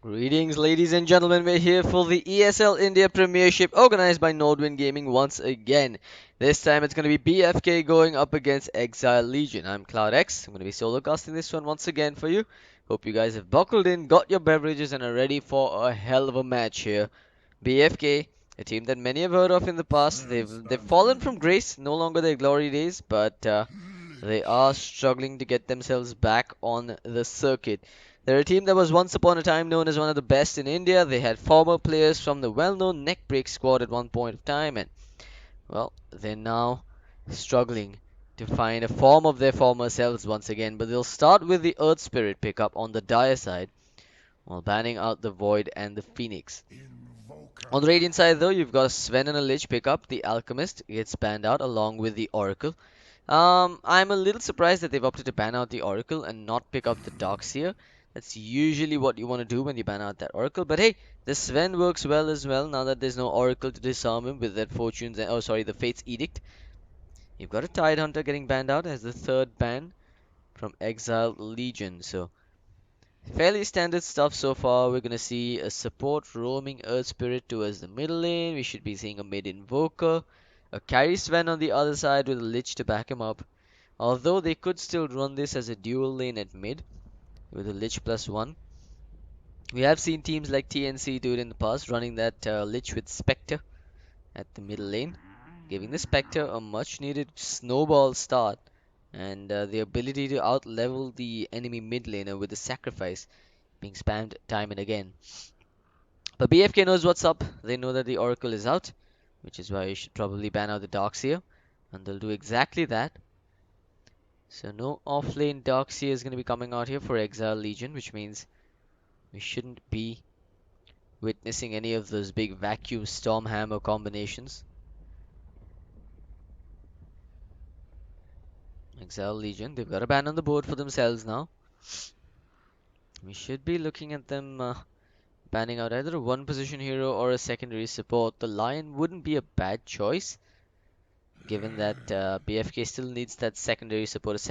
Greetings, ladies and gentlemen. We're here for the ESL India Premiership organized by Nordwind Gaming once again. This time it's going to be BFK going up against Exiled Legion. I'm CloudX. I'm going to be solo casting this one once again for you. Hope you guys have buckled in, got your beverages, and are ready for a hell of a match here. BFK, a team that many have heard of in the past. They've fallen from grace, no longer their glory days, but they are struggling to get themselves back on the circuit. They're a team that was once upon a time known as one of the best in India. They had former players from the well-known Neckbreak squad at one point of time, and well, they're now struggling to find a form of their former selves once again. But they'll start with the Earth Spirit pickup on the Dire side, while banning out the Void and the Phoenix. On the Radiant side, though, you've got a Sven and a Lich pickup. The Alchemist gets banned out along with the Oracle. I'm a little surprised that they've opted to ban out the Oracle and not pick up the Darkseer. That's usually what you want to do when you ban out that Oracle. But hey, the Sven works well as well now that there's no Oracle to disarm him with that Fortune's, oh sorry, the Fate's Edict. You've got a Tide Hunter getting banned out as the third ban from Exiled Legion. So fairly standard stuff so far. We're gonna see a support roaming Earth Spirit towards the middle lane. We should be seeing a mid invoker, a carry Sven on the other side with a Lich to back him up. Although they could still run this as a dual lane at mid with a Lich +1. We have seen teams like TNC do it in the past, running that Lich with Spectre at the middle lane, giving the Spectre a much needed snowball start and the ability to out-level the enemy mid laner with the sacrifice being spammed time and again. But BFK knows what's up. They know that the Oracle is out, which is why you should probably ban out the Darkseer, and they'll do exactly that. So no offlane Darkseer is going to be coming out here for Exile Legion, which means we shouldn't be witnessing any of those big vacuum Stormhammer combinations. Exile Legion, they've got a ban on the board for themselves now. We should be looking at them banning out either a one position hero or a secondary support. The Lion wouldn't be a bad choice, given that BFK still needs that secondary support,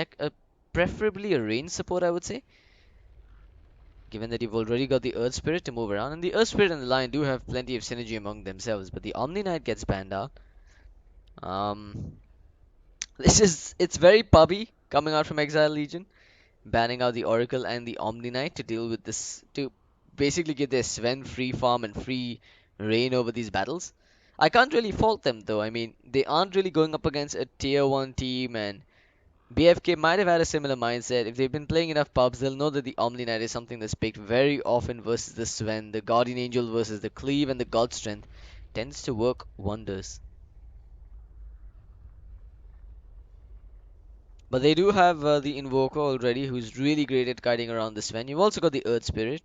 preferably a range support, I would say. Given that you've already got the Earth Spirit to move around, and the Earth Spirit and the Lion do have plenty of synergy among themselves, but the Omni Knight gets banned out. Um, it's very pubby coming out from Exile Legion, banning out the Oracle and the Omni Knight to deal with this, to basically give their Sven free farm and free reign over these battles. I can't really fault them though. I mean, they aren't really going up against a tier 1 team, and BFK might have had a similar mindset. If they've been playing enough pubs, they'll know that the Omni Knight is something that's picked very often versus the Sven. The Guardian Angel versus the Cleave and the God Strength tends to work wonders. But they do have the Invoker already, who's really great at guiding around the Sven. You've also got the Earth Spirit,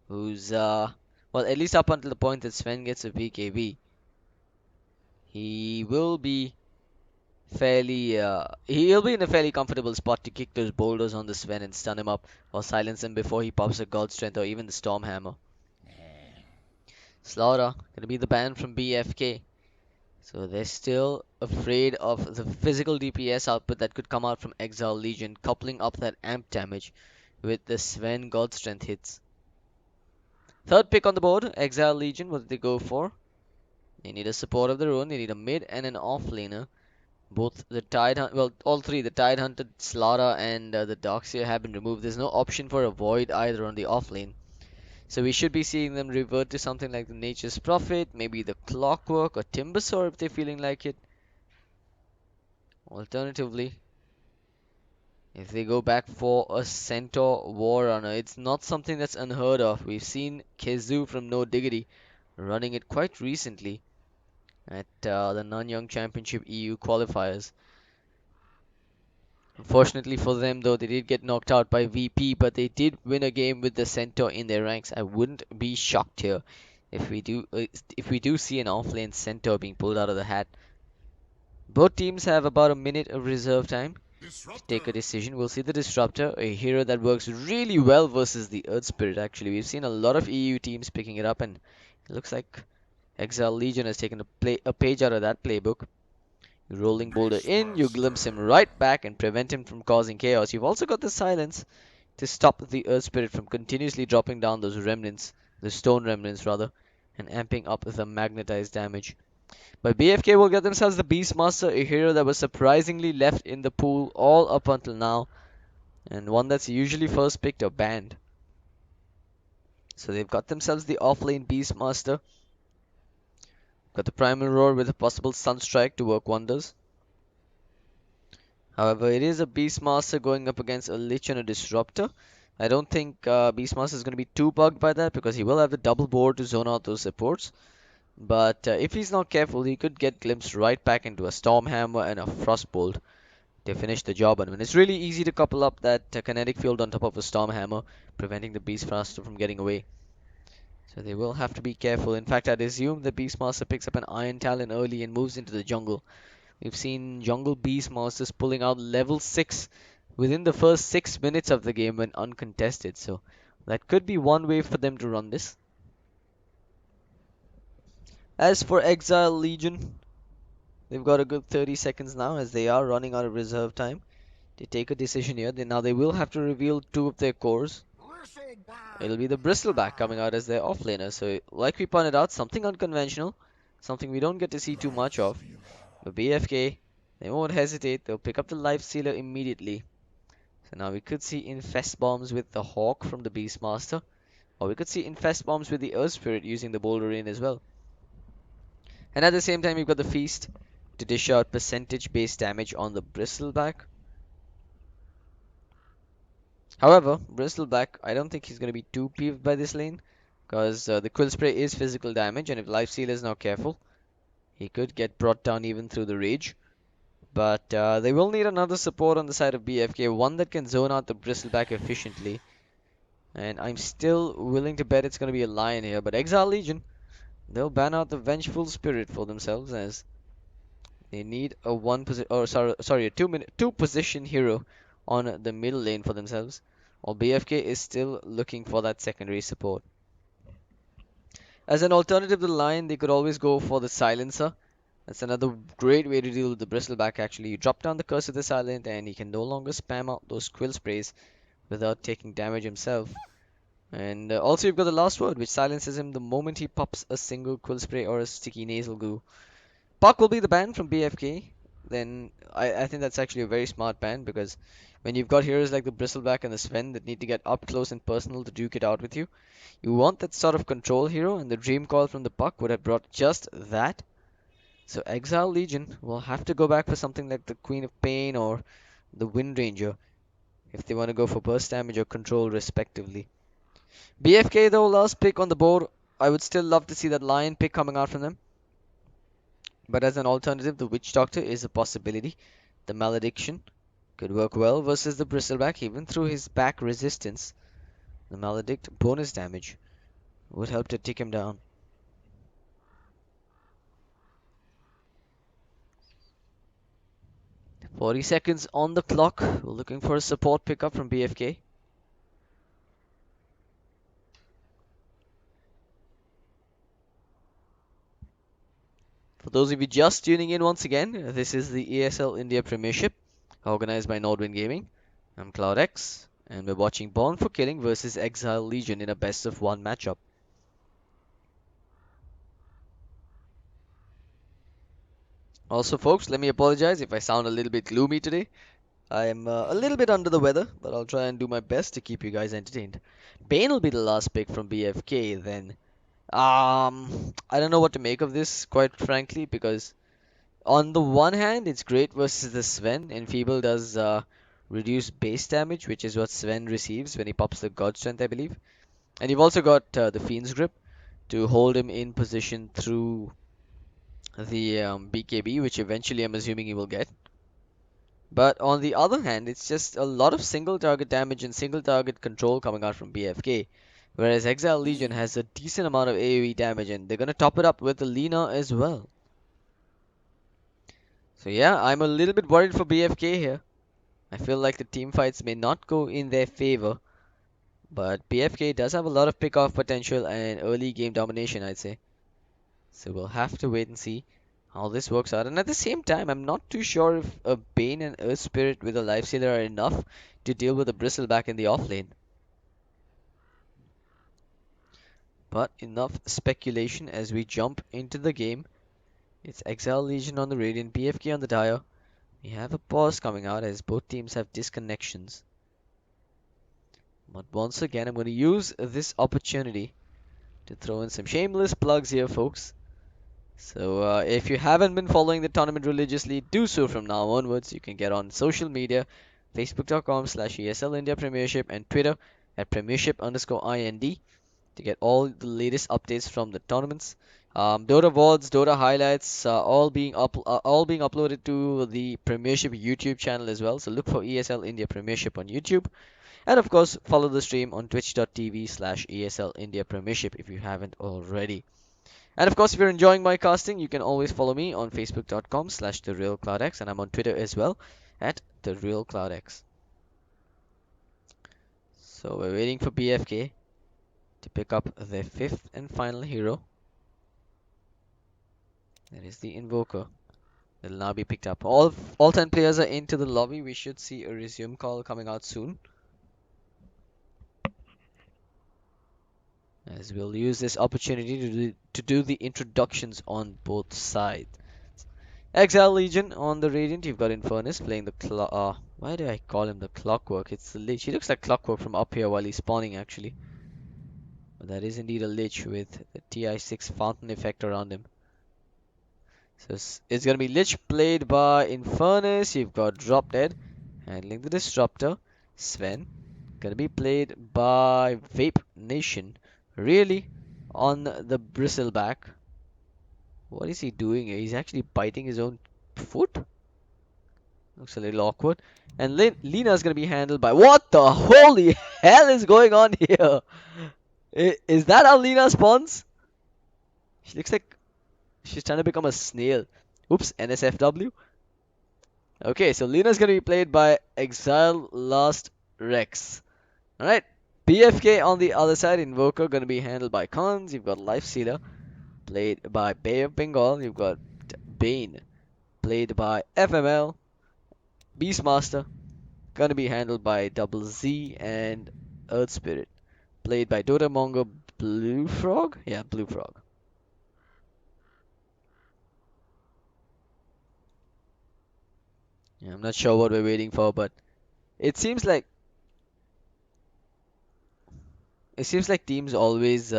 who's, well, at least up until the point that Sven gets a BKB, he will be he'll be in a fairly comfortable spot to kick those boulders on the Sven and stun him up or silence him before he pops a God Strength or even the Stormhammer. Slaughter gonna be the ban from BFK. So they're still afraid of the physical DPS output that could come out from Exile Legion, coupling up that amp damage with the Sven God Strength hits. Third pick on the board, Exile Legion. What did they go for? They need a support of their own. They need a mid and an off laner. Both the well, all three, the Tide Hunter, Slaughter, and the Darkseer have been removed. There's no option for a Void either on the off lane. So we should be seeing them revert to something like the Nature's Prophet, maybe the Clockwork or Timbersaw if they're feeling like it. Alternatively, if they go back for a Centaur War Runner, it's not something that's unheard of. We've seen Kizu from No Diggity running it quite recently at the Nanyang Championship EU qualifiers. Unfortunately for them, though, they did get knocked out by VP, but they did win a game with the Centaur in their ranks. I wouldn't be shocked here if we do see an offlane Centaur being pulled out of the hat. Both teams have about a minute of reserve time to take a decision. We'll see the Disruptor, a hero that works really well versus the Earth Spirit. Actually, we've seen a lot of EU teams picking it up, and it looks like Exile Legion has taken a page out of that playbook. Rolling boulder in, you glimpse him right back and prevent him from causing chaos. You've also got the silence to stop the Earth Spirit from continuously dropping down those remnants, the stone remnants rather, and amping up the magnetized damage. But BFK will get themselves the Beastmaster, a hero that was surprisingly left in the pool all up until now, and one that's usually first picked or banned. So they've got themselves the offlane Beastmaster, got the Primal Roar with a possible Sunstrike to work wonders. However, it is a Beastmaster going up against a Lich and a Disruptor. I don't think Beastmaster is going to be too bugged by that because he will have the double board to zone out those supports. But if he's not careful, he could get glimpsed right back into a Stormhammer and a Frostbolt to finish the job on him. And it's really easy to couple up that kinetic field on top of a Stormhammer, preventing the Beastmaster from getting away. So they will have to be careful. In fact, I'd assume the Beastmaster picks up an Iron Talon early and moves into the jungle. We've seen jungle Beastmasters pulling out level 6 within the first 6 minutes of the game when uncontested. So that could be one way for them to run this. As for Exiled Legion, they've got a good 30 seconds now as they are running out of reserve time. They take a decision here. Now they will have to reveal 2 of their cores. It'll be the Bristleback coming out as their offlaner. So like we pointed out, something unconventional, something we don't get to see too much of. But BFK, they won't hesitate. They'll pick up the Life Stealer immediately. So now we could see Infest Bombs with the Hawk from the Beastmaster. Or we could see Infest Bombs with the Earth Spirit using the Boulder Rain as well. And at the same time, we've got the Feast to dish out percentage-based damage on the Bristleback. However, Bristleback, I don't think he's going to be too peeved by this lane. Because the Quill Spray is physical damage, and if Life Stealer is not careful, he could get brought down even through the Rage. But they will need another support on the side of BFK, one that can zone out the Bristleback efficiently. And I'm still willing to bet it's going to be a Lion here. But Exiled Legion, they'll ban out the Vengeful Spirit for themselves as they need a a 2 position hero on the middle lane for themselves. While BFK is still looking for that secondary support. As an alternative to the Lion, they could always go for the Silencer. That's another great way to deal with the Bristleback actually. You drop down the Curse of the Silent and he can no longer spam out those Quill Sprays without taking damage himself. And also you've got the Last Word, which silences him the moment he pops a single Quill Spray or a sticky nasal goo. Puck will be the ban from BFK. Then I think that's actually a very smart ban because when you've got heroes like the Bristleback and the Sven that need to get up close and personal to duke it out with you, you want that sort of control hero, and the Dream Coil from the Puck would have brought just that. So Exile Legion will have to go back for something like the Queen of Pain or the Wind Ranger if they want to go for burst damage or control respectively. BFK though, last pick on the board. I would still love to see that Lion pick coming out from them. But as an alternative, the Witch Doctor is a possibility. The Malediction could work well versus the Bristleback, even through his back resistance. The Maledict bonus damage would help to tick him down. 40 seconds on the clock. We're looking for a support pickup from BFK. For those of you just tuning in once again, this is the ESL India Premiership, organized by Nordwind Gaming. I'm CloudX, and we're watching Born for Killing versus Exile Legion in a best of 1 matchup. Also, folks, let me apologize if I sound a little bit gloomy today. I'm a little bit under the weather, but I'll try and do my best to keep you guys entertained. Bane will be the last pick from BFK then. I don't know what to make of this, quite frankly, because on the one hand, it's great versus the Sven. Enfeeble does reduce base damage, which is what Sven receives when he pops the God Strength, I believe. And you've also got the Fiend's Grip to hold him in position through the BKB, which eventually I'm assuming he will get. But on the other hand, it's just a lot of single target damage and single target control coming out from BFK. Whereas Exile Legion has a decent amount of AoE damage, and they're going to top it up with the Lina as well. So yeah, I'm a little bit worried for BFK here. I feel like the team fights may not go in their favor. But BFK does have a lot of pick-off potential and early game domination, I'd say. So we'll have to wait and see how this works out. And at the same time, I'm not too sure if a Bane and Earth Spirit with a Lifestealer are enough to deal with the bristleback in the offlane. But enough speculation as we jump into the game. It's Exiled Legion on the Radiant, BFK on the Dire. We have a pause coming out as both teams have disconnections. But once again, I'm going to use this opportunity to throw in some shameless plugs here, folks. So if you haven't been following the tournament religiously, do so from now onwards. You can get on social media, facebook.com/ESL India Premiership and Twitter at Premiership_IND to get all the latest updates from the tournaments. Dota VODs, Dota highlights, all being uploaded to the Premiership YouTube channel as well. So look for ESL India Premiership on YouTube. And of course, follow the stream on twitch.tv/ESL India Premiership if you haven't already. And of course, if you're enjoying my casting, you can always follow me on facebook.com/TheRealCloudX, and I'm on Twitter as well at TheRealCloudX. So we're waiting for BFK to pick up their fifth and final hero. That is the Invoker. It'll now be picked up. All 10 players are into the lobby. We should see a resume call coming out soon, as we'll use this opportunity to do the introductions on both sides. Exile Legion on the Radiant. You've got Infernus playing the why do I call him the Clockwork? It's the Lich. He looks like Clockwork from up here while he's spawning, actually. But that is indeed a Lich with the TI6 fountain effect around him. So it's going to be Lich played by Infernus. You've got Drop Dead handling the Disruptor. Sven going to be played by Vape Nation. Really on the Bristleback. What is he doing here? He's actually biting his own foot? Looks a little awkward. And Lena's going to be handled by... What the holy hell is going on here? Is that how Lena spawns? She looks like she's trying to become a snail. Oops, NSFW. Okay, so Lena's going to be played by Exile Last Rex. Alright, BFK on the other side. Invoker going to be handled by Khans. You've got Lifestealer played by Bay of Bengal. You've got Bane played by FML. Beastmaster gonna be handled by Double Z, and Earth Spirit played by Dota Mongo Blue Frog. Yeah, Blue Frog. Yeah, I'm not sure what we're waiting for, but it seems like teams always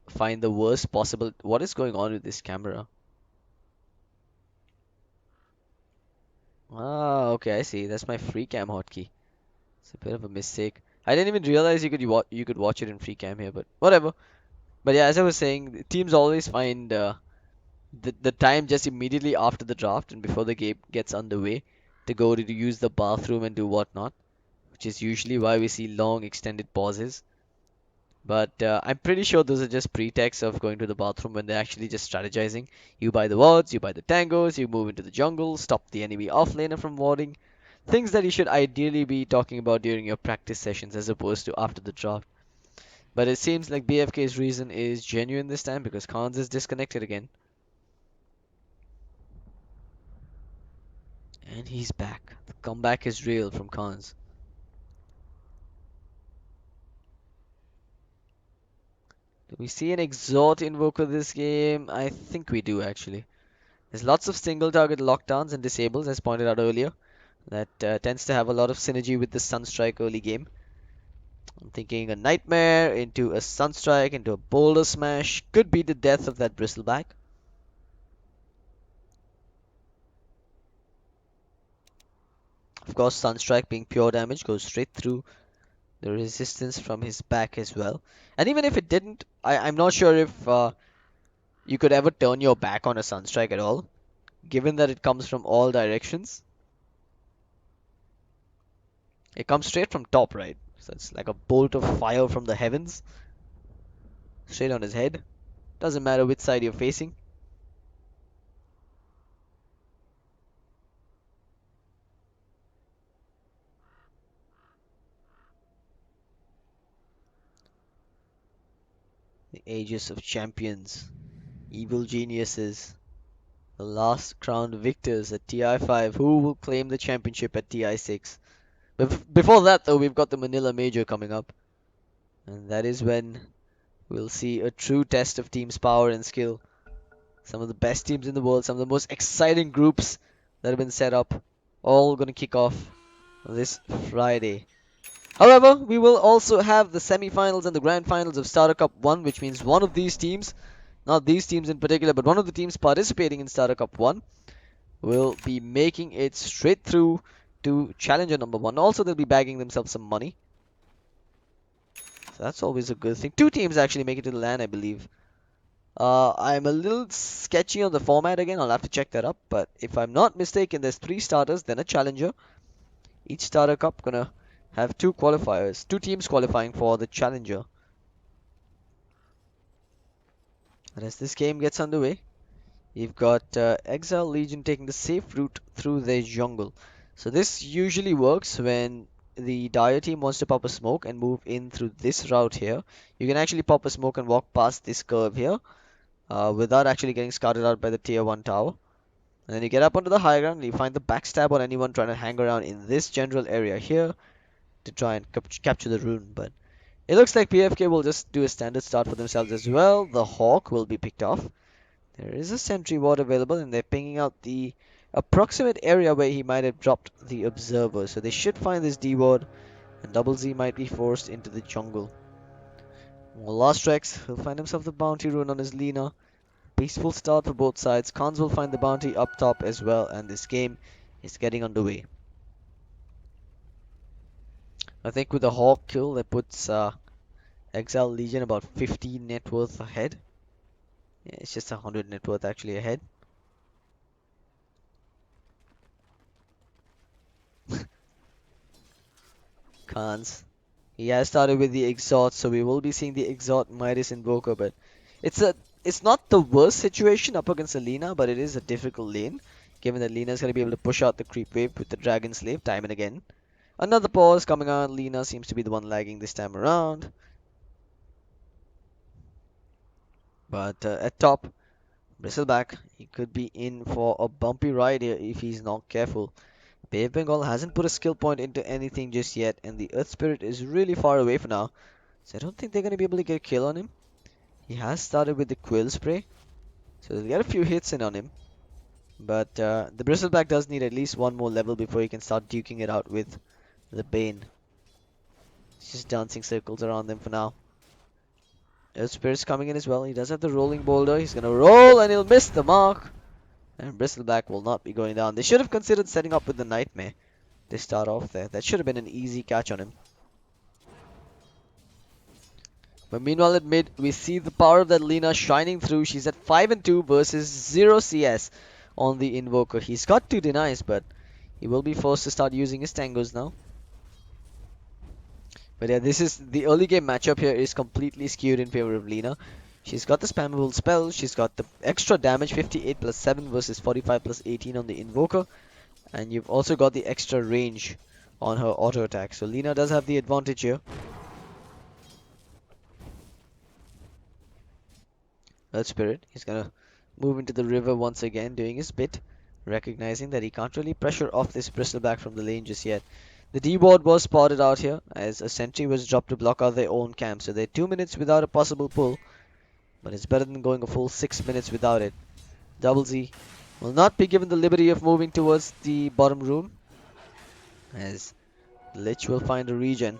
find the worst possible. What is going on with this camera? Ah, okay, I see. That's my free cam hotkey. It's a bit of a mistake. I didn't even realize you could watch it in free cam here, but whatever. But yeah, as I was saying, teams always find the time just immediately after the draft and before the game gets underway to go to use the bathroom and do whatnot, which is usually why we see long extended pauses. But I'm pretty sure those are just pretexts of going to the bathroom when they're actually just strategizing. You buy the wards, you buy the tangos, you move into the jungle, stop the enemy offlaner from warding. Things that you should ideally be talking about during your practice sessions as opposed to after the draft. But it seems like BFK's reason is genuine this time because Khans is disconnected again. And he's back. The comeback is real from Khans. Do we see an Exhort Invoker this game? I think we do actually. There's lots of single target lockdowns and disables as pointed out earlier. That tends to have a lot of synergy with the Sunstrike early game. I'm thinking a Nightmare into a Sunstrike into a Boulder Smash could be the death of that Bristleback. Of course, Sunstrike being pure damage goes straight through the resistance from his back as well. And even if it didn't, I'm not sure if you could ever turn your back on a Sunstrike at all, given that it comes from all directions. It comes straight from top, right? So it's like a bolt of fire from the heavens, straight on his head. Doesn't matter which side you're facing. The ages of champions, evil geniuses, the last crowned victors at TI5. Who will claim the championship at TI6? Before that, though, we've got the Manila Major coming up, and that is when we'll see a true test of team's power and skill. Some of the best teams in the world, some of the most exciting groups that have been set up, all going to kick off this Friday. However, we will also have the semi-finals and the grand finals of Starter Cup 1, which means one of these teams, not these teams in particular, but one of the teams participating in Starter Cup 1 will be making it straight through to Challenger number 1. Also, they'll be bagging themselves some money. So that's always a good thing. Two teams actually make it to the LAN, I believe. I'm a little sketchy on the format again. I'll have to check that up. But if I'm not mistaken, there's 3 starters, then a challenger. Each starter cup gonna have 2 qualifiers, 2 teams qualifying for the challenger. And as this game gets underway, you've got Exiled Legion taking the safe route through their jungle. So this usually works when the Dire team wants to pop a smoke and move in through this route here. You can actually pop a smoke and walk past this curve here. Without actually getting scouted out by the tier 1 tower. And then you get up onto the high ground and you find the backstab on anyone trying to hang around in this general area here to try and capture the rune. But it looks like PFK will just do a standard start for themselves as well. The Hawk will be picked off. There is a sentry ward available and they're pinging out the approximate area where he might have dropped the observer. So they should find this D ward and Double Z might be forced into the jungle. Well, Last Rex, he'll find himself the bounty rune on his Lina. Peaceful start for both sides. Khans will find the bounty up top as well, and this game is getting underway. I think with the Hawk kill, that puts Exiled Legion about 50 net worth ahead. Yeah, it's just 100 net worth actually ahead. Khans. He has started with the Exhaust, so we will be seeing the Exhaust Midas Invoker, but it's not the worst situation up against Alina, but it is a difficult lane, given that Lina's going to be able to push out the creep wave with the Dragon Slave time and again. Another pause coming on. Lina seems to be the one lagging this time around. But at top, Bristleback, he could be in for a bumpy ride here if he's not careful. Brave Bengal hasn't put a skill point into anything just yet, and the Earth Spirit is really far away for now. So I don't think they're going to be able to get a kill on him. He has started with the Quill Spray, so they'll get a few hits in on him. But the Bristleback does need at least one more level before he can start duking it out with the Bane. He's just dancing circles around them for now. Earth Spirit's coming in as well. He does have the rolling boulder. He's going to roll and he'll miss the mark. And Bristleback will not be going down. They should have considered setting up with the Nightmare to start off there. That should have been an easy catch on him. But meanwhile at mid, we see the power of that Lina shining through. She's at 5 and 2 versus 0 CS on the Invoker. He's got 2 denies, but he will be forced to start using his tangos now. But yeah, this is the early game matchup here is completely skewed in favor of Lina. She's got the spammable spell, she's got the extra damage, 58 plus 7 versus 45 plus 18 on the Invoker. And you've also got the extra range on her auto attack. So Lina does have the advantage here. Earth Spirit, he's gonna move into the river once again, doing his bit, recognizing that he can't really pressure off this Bristleback from the lane just yet. The D-ward was spotted out here as a sentry was dropped to block out their own camp, so they're 2 minutes without a possible pull, but it's better than going a full 6 minutes without it. Double Z will not be given the liberty of moving towards the bottom room, as Lich will find a regen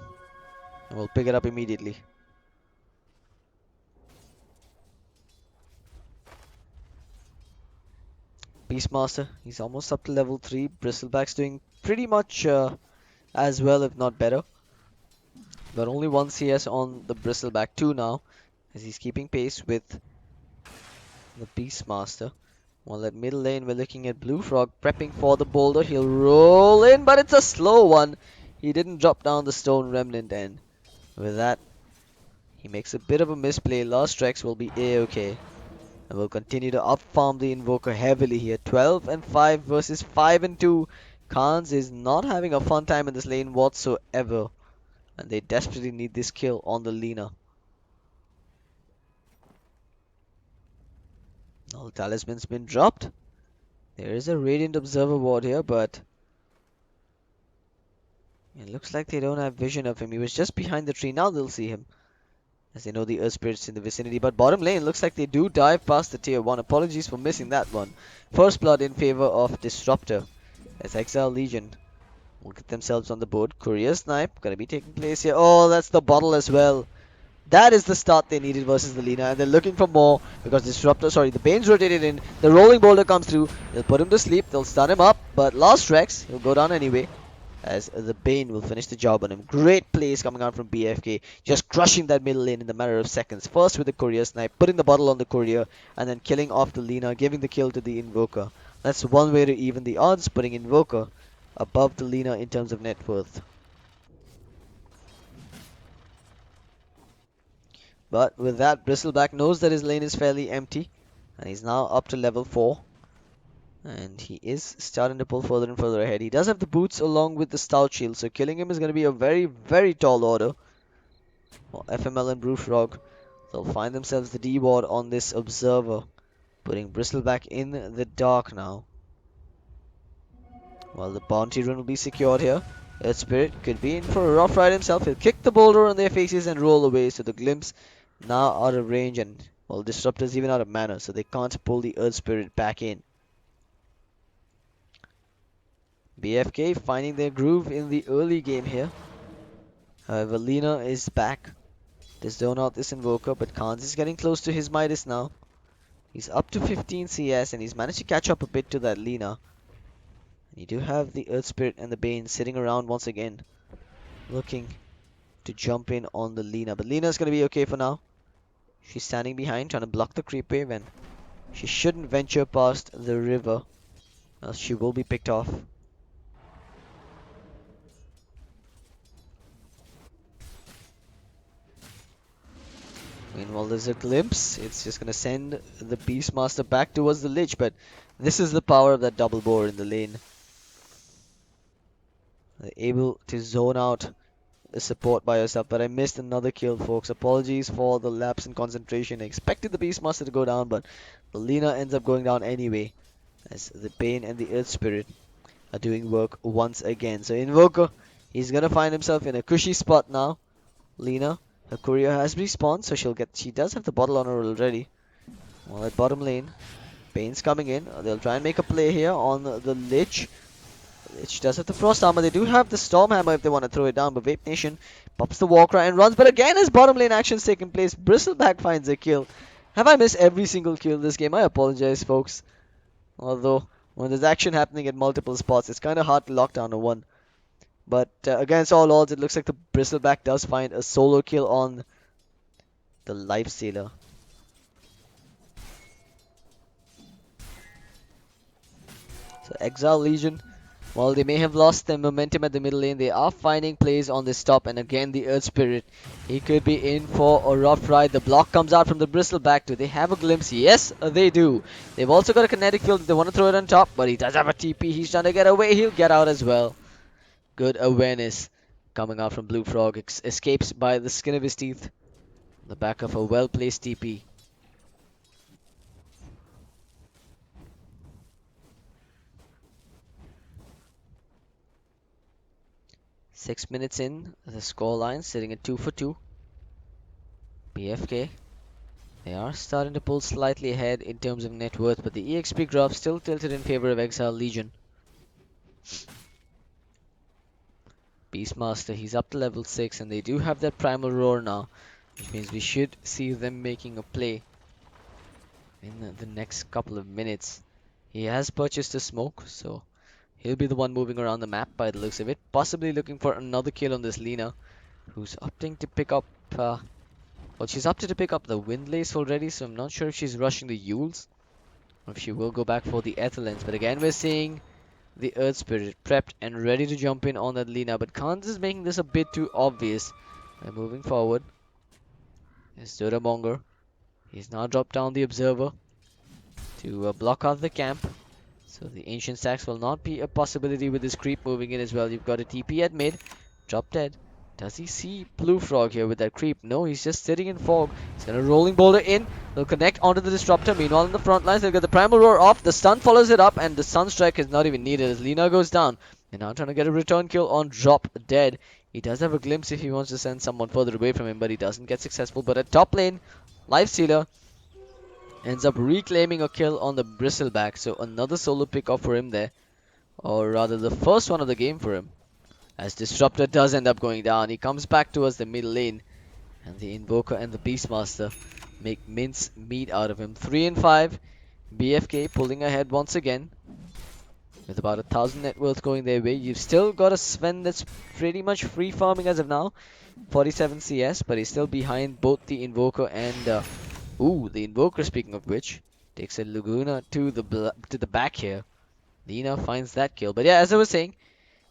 and will pick it up immediately. Beastmaster, he's almost up to level 3. Bristleback's doing pretty much as well, if not better. But only 1 CS on the Bristleback 2 now, as he's keeping pace with the Beastmaster. While at middle lane, we're looking at Blue Frog prepping for the boulder. He'll roll in, but it's a slow one. He didn't drop down the stone remnant, and with that, he makes a bit of a misplay. Last Rex will be A-okay. And will continue to up-farm the Invoker heavily here. 12 and 5 versus 5 and 2. Khans is not having a fun time in this lane whatsoever. And they desperately need this kill on the Lina. Now the talisman's been dropped. There is a Radiant Observer ward here, but It looks like they don't have vision of him. He was just behind the tree. Now they'll see him, as they know the Earth Spirit's in the vicinity. But bottom lane looks like they do dive past the tier 1. Apologies for missing that one. First blood in favor of Disruptor, as Exiled Legion will get themselves on the board. Courier Snipe gonna be taking place here. Oh, that's the bottle as well. That is the start they needed versus the Lina, and they're looking for more because the Bane's rotated in. The Rolling Boulder comes through. They'll put him to sleep. They'll stun him up, but Lost Rex, he'll go down anyway, as the Bane will finish the job on him. Great plays coming out from BFK, just crushing that middle lane in the matter of seconds. First with the Courier Snipe, putting the bottle on the Courier, and then killing off the Lina, giving the kill to the Invoker. That's one way to even the odds, putting Invoker above the Lina in terms of net worth. But with that, Bristleback knows that his lane is fairly empty, and he's now up to level 4. And he is starting to pull further and further ahead. He does have the boots along with the stout shield, so killing him is going to be a very, very tall order. Well, FML and Brewfrog, they'll find themselves the D ward on this Observer, putting Bristleback in the dark now. Well, the bounty run will be secured here. Earth Spirit could be in for a rough ride himself. He'll kick the boulder on their faces and roll away, so the Glimpse now out of range, and well, Disruptor's even out of mana, so they can't pull the Earth Spirit back in. BFK finding their groove in the early game here. However, Lina is back to zone out this Invoker, but Khans is getting close to his Midas now. He's up to 15 CS, and he's managed to catch up a bit to that Lina. You do have the Earth Spirit and the Bane sitting around once again, looking to jump in on the Lina. But Lina's going to be okay for now. She's standing behind, trying to block the creep wave, and she shouldn't venture past the river, else she will be picked off. Meanwhile, there's a glimpse. It's just going to send the Beastmaster back towards the Lich, but this is the power of that double bore in the lane. They're able to zone out the support by yourself, but I missed another kill, folks. Apologies for the lapse in concentration. I expected the Beastmaster to go down, but the Lina ends up going down anyway, as the Bane and the Earth Spirit are doing work once again. So Invoker, he's going to find himself in a cushy spot now. Lina, her courier has respawned, so she does have the bottle on her already. Well, at bottom lane, Bane's coming in. They'll try and make a play here on the Lich. Lich does have the Frost Armor. They do have the Storm Hammer if they want to throw it down, but Vape Nation pops the Warcry and runs. But again, as bottom lane action's taking place, Bristleback finds a kill. Have I missed every single kill this game? I apologize, folks. Although, when there's action happening at multiple spots, it's kind of hard to lock down to one. But against all odds, it looks like the Bristleback does find a solo kill on the Lifestealer. So Exiled Legion, while they may have lost their momentum at the middle lane, they are finding plays on this top. And again, the Earth Spirit, he could be in for a rough ride. The block comes out from the Bristleback. Do they have a glimpse? Yes, they do. They've also got a kinetic field if they want to throw it on top, but he does have a TP. He's trying to get away. He'll get out as well. Good awareness coming out from Blue Frog. Escapes by the skin of his teeth. The back of a well-placed TP. Six minutes in, the scoreline sitting at 2 for 2. BFK, they are starting to pull slightly ahead in terms of net worth, but the EXP graph still tilted in favor of Exiled Legion. Beastmaster, he's up to level 6, and they do have that Primal Roar now, which means we should see them making a play in the next couple of minutes. He has purchased a smoke, so he'll be the one moving around the map by the looks of it, possibly looking for another kill on this Lina, who's opting to pick up, well, she's opted to pick up the Windlace already, so I'm not sure if she's rushing the Yules, or if she will go back for the Ethelens. But again, we're seeing the Earth Spirit prepped and ready to jump in on that Lina, but Khans is making this a bit too obvious. By moving forward, there's Dodamonger. He's now dropped down the Observer to block out the camp, so the Ancient Stacks will not be a possibility with this creep moving in as well. You've got a TP at mid, drop dead. Does he see Blue Frog here with that creep? No, he's just sitting in fog. He's gonna Rolling Boulder in. They'll connect onto the Disruptor. Meanwhile, in the front lines, they'll get the Primal Roar off. The stun follows it up, and the Sunstrike is not even needed as Lina goes down. They're now trying to get a return kill on drop dead. He does have a glimpse if he wants to send someone further away from him, but he doesn't get successful. But at top lane, Lifestealer ends up reclaiming a kill on the Bristleback. So another solo pick off for him there. Or rather the first one of the game for him. As Disruptor does end up going down, he comes back towards the middle lane. And the Invoker and the Beastmaster make mince meat out of him. 3 and 5. BFK pulling ahead once again. With about 1,000 net worth going their way. You've still got a Sven that's pretty much free farming as of now. 47 CS, but he's still behind both the Invoker and... the Invoker, speaking of which, takes a Laguna to the back here. Lina finds that kill. But yeah, as I was saying,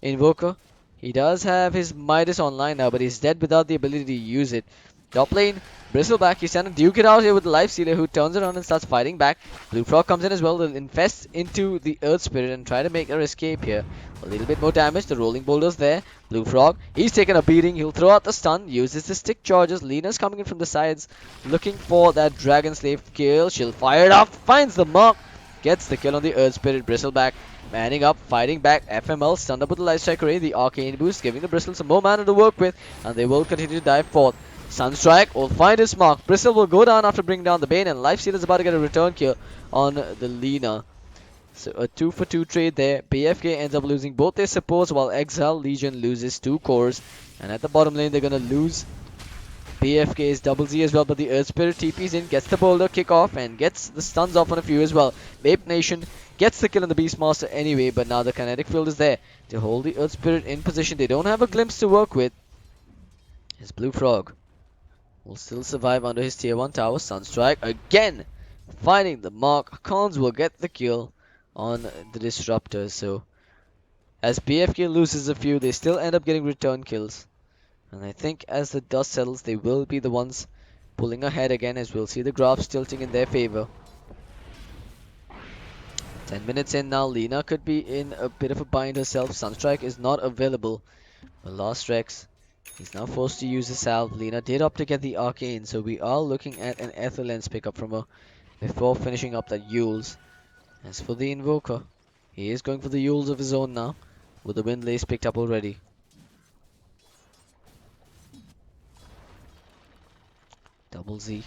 Invoker, he does have his Midas online now, but he's dead without the ability to use it. Top lane, Bristleback, he's trying to duke it out here with the Lifestealer, who turns around and starts fighting back. Blue Frog comes in as well, they'll infest into the Earth Spirit and try to make their escape here. A little bit more damage, the Rolling Boulder's there. Blue Frog, he's taking a beating, he'll throw out the stun, uses the stick charges. Lina's coming in from the sides, looking for that Dragon Slave kill. She'll fire it up, finds the mark, gets the kill on the Earth Spirit. Bristleback manning up, fighting back. FML stunned up with the Life Strike Array, the Arcane Boost, giving the Bristol some more mana to work with, and they will continue to dive forth. Sunstrike will find his mark. Bristol will go down after bringing down the Bane, and Lifesteal is about to get a return kill on the Lina. So a 2-for-2 trade there. BFK ends up losing both their supports, while Exiled Legion loses 2 cores. And at the bottom lane, they're going to lose BFK's Double Z as well, but the Earth Spirit TP's in, gets the boulder kick off, and gets the stuns off on a few as well. Vape Nation gets the kill on the Beastmaster anyway, but now the kinetic field is there to hold the Earth Spirit in position. They don't have a glimpse to work with. His Blue Frog will still survive under his tier 1 tower. Sunstrike again finding the mark. Khans will get the kill on the Disruptor. So as BFK loses a few, they still end up getting return kills. And I think as the dust settles, they will be the ones pulling ahead again, as we'll see the graphs tilting in their favor. 10 minutes in now, Lina could be in a bit of a bind herself. Sunstrike is not available. The last Rex, he's now forced to use his salve. Lina did opt to get the Arcane, so we are looking at an Ether Lens pickup from her before finishing up that Yules. As for the Invoker, he is going for the Yules of his own now, with the Wind Lace picked up already. Double Z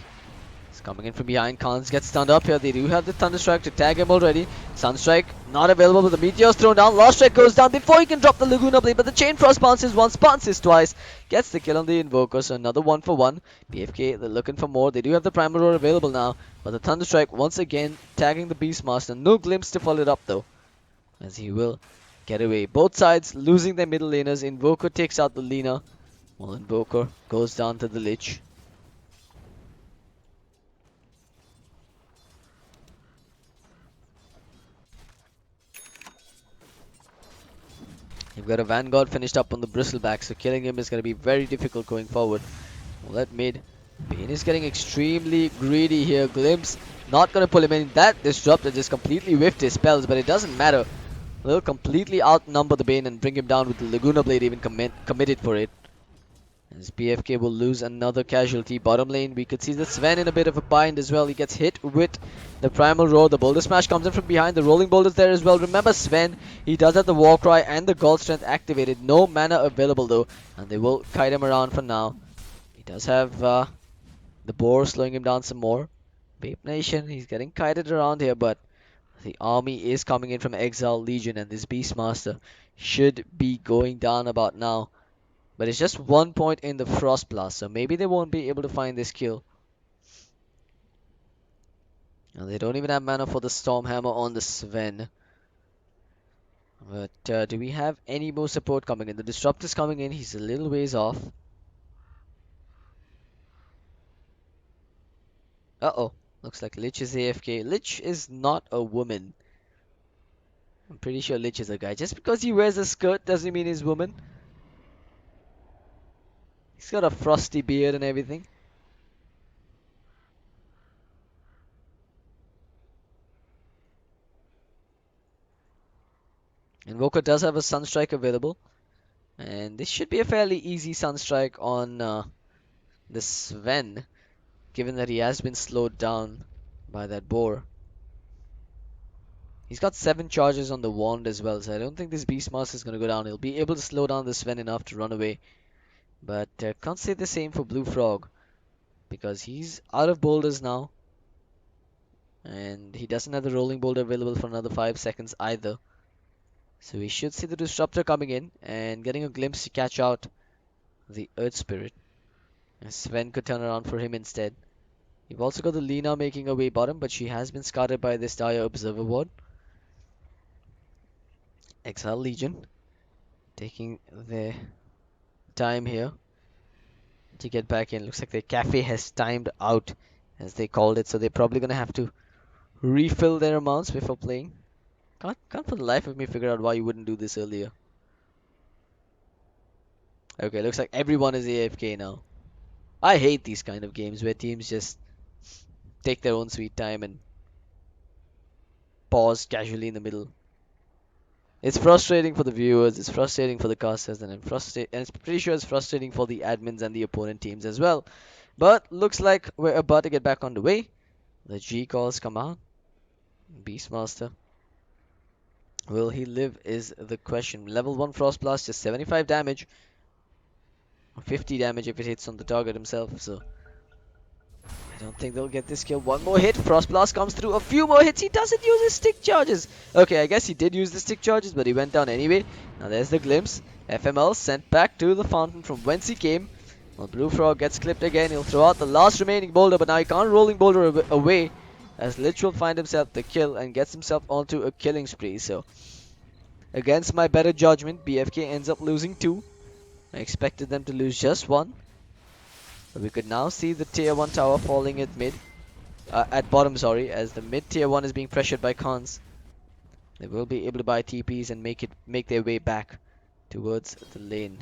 is coming in from behind. Khans gets stunned up here. They do have the Thunderstrike to tag him already. Sunstrike not available, but the Meteor's thrown down. Last Strike goes down before he can drop the Laguna Blade, but the Chain Frost bounces once, bounces twice. Gets the kill on the Invoker, so another 1-for-1. BFK, they're looking for more. They do have the Primal Roar available now, but the Thunderstrike once again tagging the Beastmaster. No glimpse to follow it up though, as he will get away. Both sides losing their middle laners. Invoker takes out the Lina, while Invoker goes down to the Lich. You've got a Vanguard finished up on the Bristleback, so killing him is going to be very difficult going forward. Well, that mid. Bane is getting extremely greedy here. Glimpse not going to pull him in. That Disruptor just completely whiffed his spells, but it doesn't matter. They'll completely outnumber the Bane and bring him down with the Laguna Blade even committed for it. As BFK will lose another casualty. Bottom lane, we could see the Sven in a bit of a bind as well. He gets hit with the Primal Roar. The Boulder Smash comes in from behind. The Rolling Boulder's there as well. Remember Sven, he does have the War Cry and the Gold Strength activated. No mana available though, and they will kite him around for now. He does have the Boar slowing him down some more. Vape Nation, he's getting kited around here, but the army is coming in from Exiled Legion, and this Beastmaster should be going down about now. But it's just 1 point in the Frost Blast, so maybe they won't be able to find this kill. And they don't even have mana for the Storm Hammer on the Sven. But do we have any more support coming in? The Disruptor's coming in, he's a little ways off. Uh-oh, looks like Lich is AFK. Lich is not a woman. I'm pretty sure Lich is a guy. Just because he wears a skirt doesn't mean he's a woman. He's got a frosty beard and everything. Invoker does have a Sunstrike available. And this should be a fairly easy Sunstrike on the Sven, given that he has been slowed down by that boar. He's got 7 charges on the wand as well, so I don't think this Beastmaster is going to go down. He'll be able to slow down the Sven enough to run away. But can't say the same for Blue Frog, because he's out of boulders now. And he doesn't have the rolling boulder available for another 5 seconds either. So we should see the Disruptor coming in and getting a glimpse to catch out the Earth Spirit. And Sven could turn around for him instead. You've also got the Lina making her way bottom, but she has been scattered by this dire Observer Ward. Exiled Legion taking their time here to get back in. Looks like their cafe has timed out, as they called it, so they're probably going to have to refill their amounts before playing. Can't for the life of me figure out why you wouldn't do this earlier. Okay, looks like everyone is AFK now. I hate these kind of games where teams just take their own sweet time and pause casually in the middle. It's frustrating for the viewers, it's frustrating for the casters, and it's pretty sure it's frustrating for the admins and the opponent teams as well. But looks like we're about to get back on the way. The G calls come out. Beastmaster. Will he live is the question. Level 1 Frost Blast, just 75 damage. 50 damage if it hits on the target himself, so I don't think they'll get this kill. One more hit, Frost Blast comes through, a few more hits. He doesn't use his stick charges. Okay, I guess he did use the stick charges, but he went down anyway. Now there's the glimpse. FML sent back to the fountain from whence he came. Well, Blue Frog gets clipped again. He'll throw out the last remaining boulder, but now he can't rolling boulder away, as Lich will find himself the kill and gets himself onto a killing spree. So against my better judgment, BFK ends up losing 2. I expected them to lose just 1. But we could now see the tier 1 tower falling at bottom, sorry, as the mid tier 1 is being pressured by Khans. They will be able to buy TPs and make their way back towards the lane.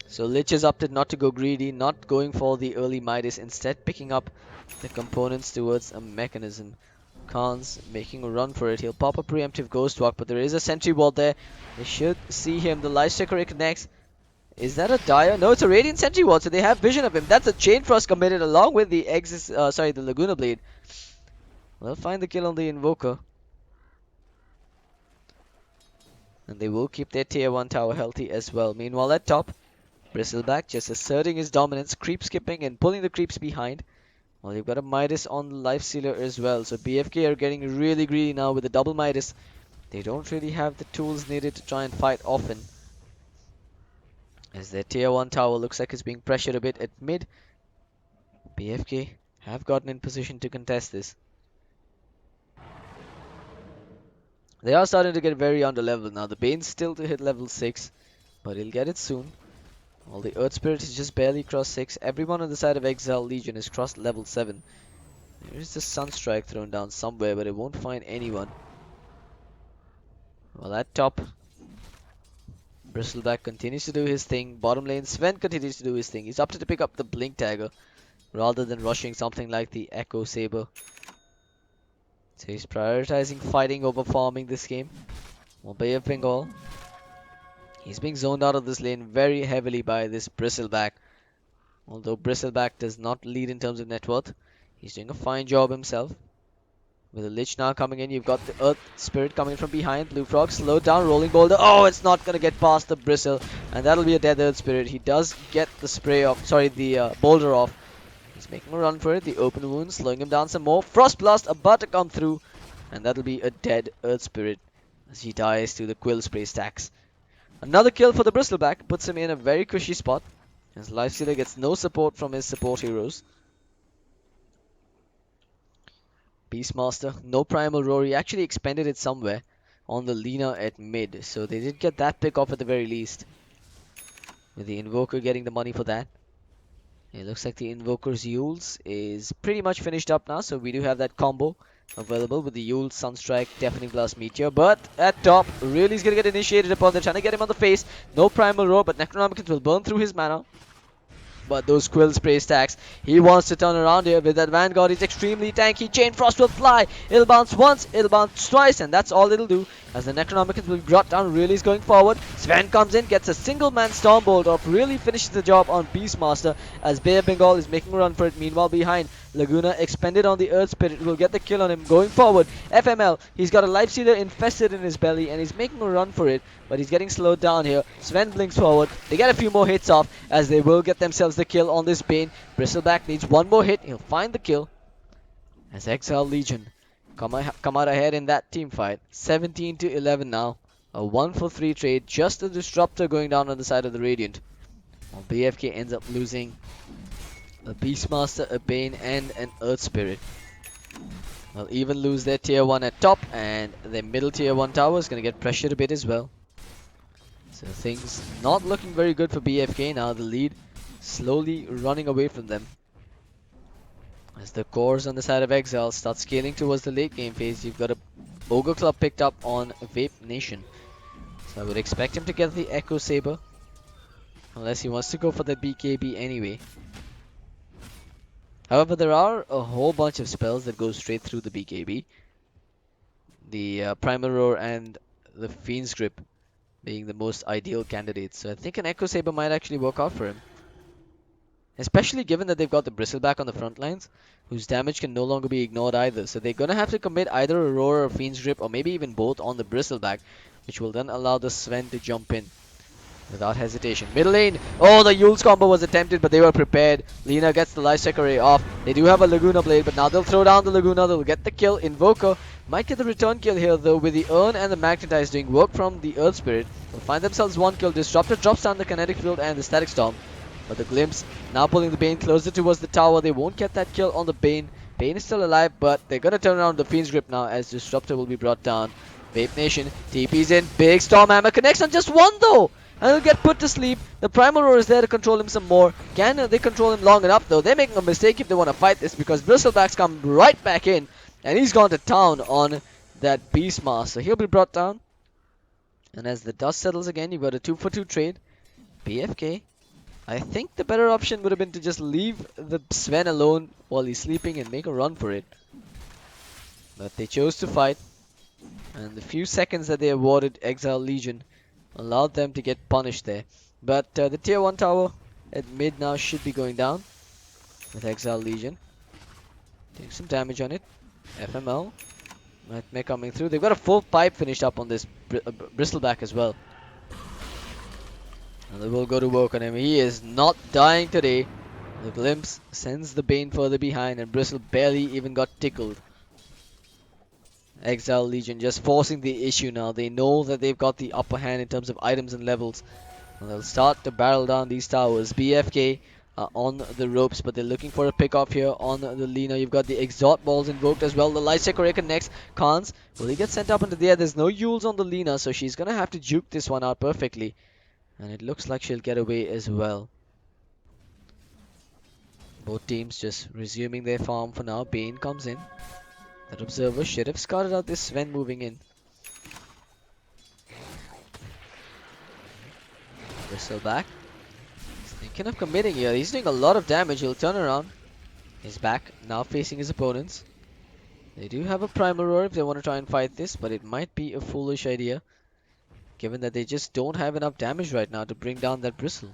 So Lich has opted not to go greedy, not going for the early Midas, instead picking up the components towards a mechanism. Khans making a run for it. He'll pop a preemptive Ghost Walk, but there is a sentry wall there. They should see him. The Life Sticker connects. Is that a Dire? No, it's a Radiant Sentry Wall, so they have vision of him. That's a Chain Frost committed along with the the Laguna Blade. They'll find the kill on the Invoker. And they will keep their tier 1 tower healthy as well. Meanwhile at top, Bristleback just asserting his dominance, creep skipping and pulling the creeps behind. Well, you've got a Midas on the Life Sealer as well, so BFK are getting really greedy now with the double Midas. They don't really have the tools needed to try and fight often, as their tier 1 tower looks like it's being pressured a bit at mid. BFK have gotten in position to contest this. They are starting to get very under level now. The Bane's still to hit level 6, but he'll get it soon. Well, the Earth Spirit has just barely crossed 6. Everyone on the side of Exiled Legion has crossed level 7. There is the Sunstrike thrown down somewhere, but it won't find anyone. Well, at top, Bristleback continues to do his thing. Bottom lane, Sven continues to do his thing. He's opted to pick up the Blink Dagger rather than rushing something like the Echo Saber. So he's prioritizing fighting over farming this game. Well, Bay of Bengal. He's being zoned out of this lane very heavily by this Bristleback. Although Bristleback does not lead in terms of net worth, he's doing a fine job himself. With the Lich now coming in, you've got the Earth Spirit coming from behind. Blue Frog slowed down, rolling boulder. Oh, it's not going to get past the Bristle, and that'll be a dead Earth Spirit. He does get the spray off, the boulder off. He's making a run for it. The open wound slowing him down some more. Frost Blast about to come through, and that'll be a dead Earth Spirit as he dies to the Quill Spray stacks. Another kill for the Bristleback puts him in a very cushy spot, as Lifestealer gets no support from his support heroes. Beastmaster, no Primal Roar. He actually expended it somewhere on the Lina at mid, so they did get that pick off at the very least, with the Invoker getting the money for that. It looks like the Invoker's Yules is pretty much finished up now, so we do have that combo available with the Yule, Sunstrike, Deafening Blast, Meteor. But at top, really is going to get initiated upon. They're trying to get him on the face. No Primal Roar, but Necronomicon will burn through his mana. But those Quill Spray stacks, he wants to turn around here with that Vanguard. He's extremely tanky. Chain Frost will fly. It'll bounce once, it'll bounce twice, and that's all it'll do. As the Necronomicons will be brought down, really is going forward. Sven comes in, gets a single man Stormbolt off, really finishes the job on Beastmaster as Bay of Bengal is making a run for it. Meanwhile, behind, Laguna expended on the Earth Spirit will get the kill on him going forward. FML, he's got a Life Stealer infested in his belly and he's making a run for it, but he's getting slowed down here. Sven blinks forward. They get a few more hits off as they will get themselves the kill on this Bane. Bristleback needs one more hit. He'll find the kill as Exiled Legion come out ahead in that team fight. 17 to 11 now. A 1-for-3 trade. Just a Disruptor going down on the side of the Radiant. While BFK ends up losing a Beastmaster, a Bane, and an Earth Spirit. They'll even lose their tier 1 at top, and their middle tier 1 tower is going to get pressured a bit as well. So things not looking very good for BFK now. The lead slowly running away from them. As the cores on the side of Exile start scaling towards the late game phase, you've got a Ogre Club picked up on Vape Nation. So I would expect him to get the Echo Saber, unless he wants to go for the BKB anyway. However, there are a whole bunch of spells that go straight through the BKB. The Primal Roar and the Fiend's Grip being the most ideal candidates. So I think an Echo Saber might actually work out for him. Especially given that they've got the Bristleback on the front lines, whose damage can no longer be ignored either. So they're going to have to commit either a Roar or Fiend's Grip, or maybe even both on the Bristleback, which will then allow the Sven to jump in without hesitation. Middle lane, oh, the Yule's combo was attempted, but they were prepared. Lina gets the Life Sucker Ray off. They do have a Laguna Blade, but now they'll throw down the Laguna. They'll get the kill. Invoker might get the return kill here, though, with the Urn and the Magnetize doing work from the Earth Spirit. They'll find themselves one kill. Disruptor drops down the Kinetic Field and the Static Storm. But the Glimpse now pulling the Bane closer towards the tower. They won't get that kill on the Bane. Bane is still alive, but they're going to turn around the Fiend's Grip now as Disruptor will be brought down. Vape Nation, TP's in. Big Storm Hammer connects on just one though. And he'll get put to sleep. The Primal Roar is there to control him some more. Can they control him long enough though? They're making a mistake if they want to fight this, because Bristlebacks come right back in. And he's gone to town on that Beastmaster. He'll be brought down. And as the dust settles again, you've got a 2-for-2 trade. BFK. I think the better option would have been to just leave the Sven alone while he's sleeping and make a run for it. But they chose to fight. And the few seconds that they awarded Exile Legion allowed them to get punished there. But the tier 1 tower at mid now should be going down with Exile Legion. Take some damage on it. FML. Nightmare coming through. They've got a full pipe finished up on this Bristleback as well. And they will go to work on him. He is not dying today. The Glimpse sends the Bane further behind, and Bristle barely even got tickled. Exile Legion just forcing the issue now. They know that they've got the upper hand in terms of items and levels. And they'll start to barrel down these towers. BFK on the ropes, but they're looking for a pick off here on the Lina. You've got the Exhaust Balls invoked as well. The Light Seeker connects. Khans, will he get sent up into the air? There's no Yules on the Lina, so she's going to have to juke this one out perfectly. And it looks like she'll get away as well. Both teams just resuming their farm for now. Bane comes in. That Observer should have scouted out this Sven moving in. Bristleback. He's thinking of committing here. He's doing a lot of damage. He'll turn around. He's back, now facing his opponents. They do have a Primal Roar if they want to try and fight this, but it might be a foolish idea, given that they just don't have enough damage right now to bring down that Bristle.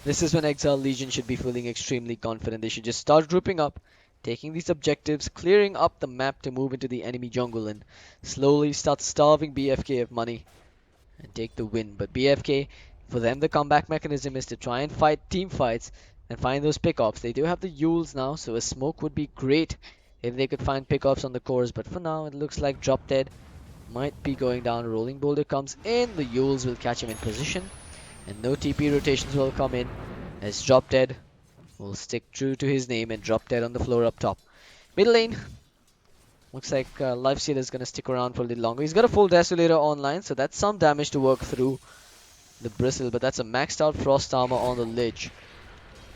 This is when Exile Legion should be feeling extremely confident. They should just start grouping up, taking these objectives, clearing up the map to move into the enemy jungle and slowly start starving BFK of money and take the win. But BFK, for them the comeback mechanism is to try and fight team fights and find those pickoffs. They do have the Yules now, so a smoke would be great if they could find pickoffs on the cores. But for now, it looks like Drop Dead might be going down. Rolling Boulder comes in. The Yules will catch him in position. And no TP rotations will come in, as Drop Dead will stick true to his name and drop dead on the floor up top. Middle lane. Looks like Lifestealer is going to stick around for a little longer. He's got a full Desolator online, so that's some damage to work through the Bristle. But that's a maxed out Frost Armor on the Lich,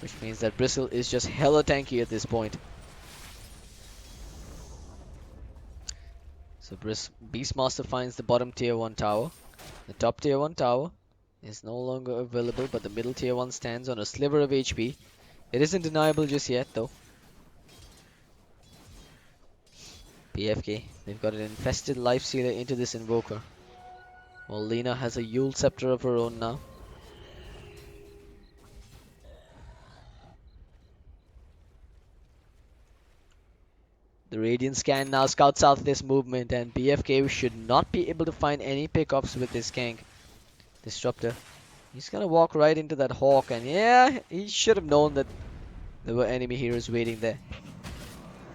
which means that Bristle is just hella tanky at this point. So Beastmaster finds the bottom tier 1 tower. The top tier 1 tower is no longer available, but the middle tier 1 stands on a sliver of HP. It isn't deniable just yet though. BFK, they've got an infested life sealer into this invoker. Well, Lina has a Yule scepter of her own now. The Radiant scan now scouts out this movement, and BFK should not be able to find any pickups with this gank. Disruptor. He's gonna walk right into that Hawk, and yeah, he should have known that there were enemy heroes waiting there.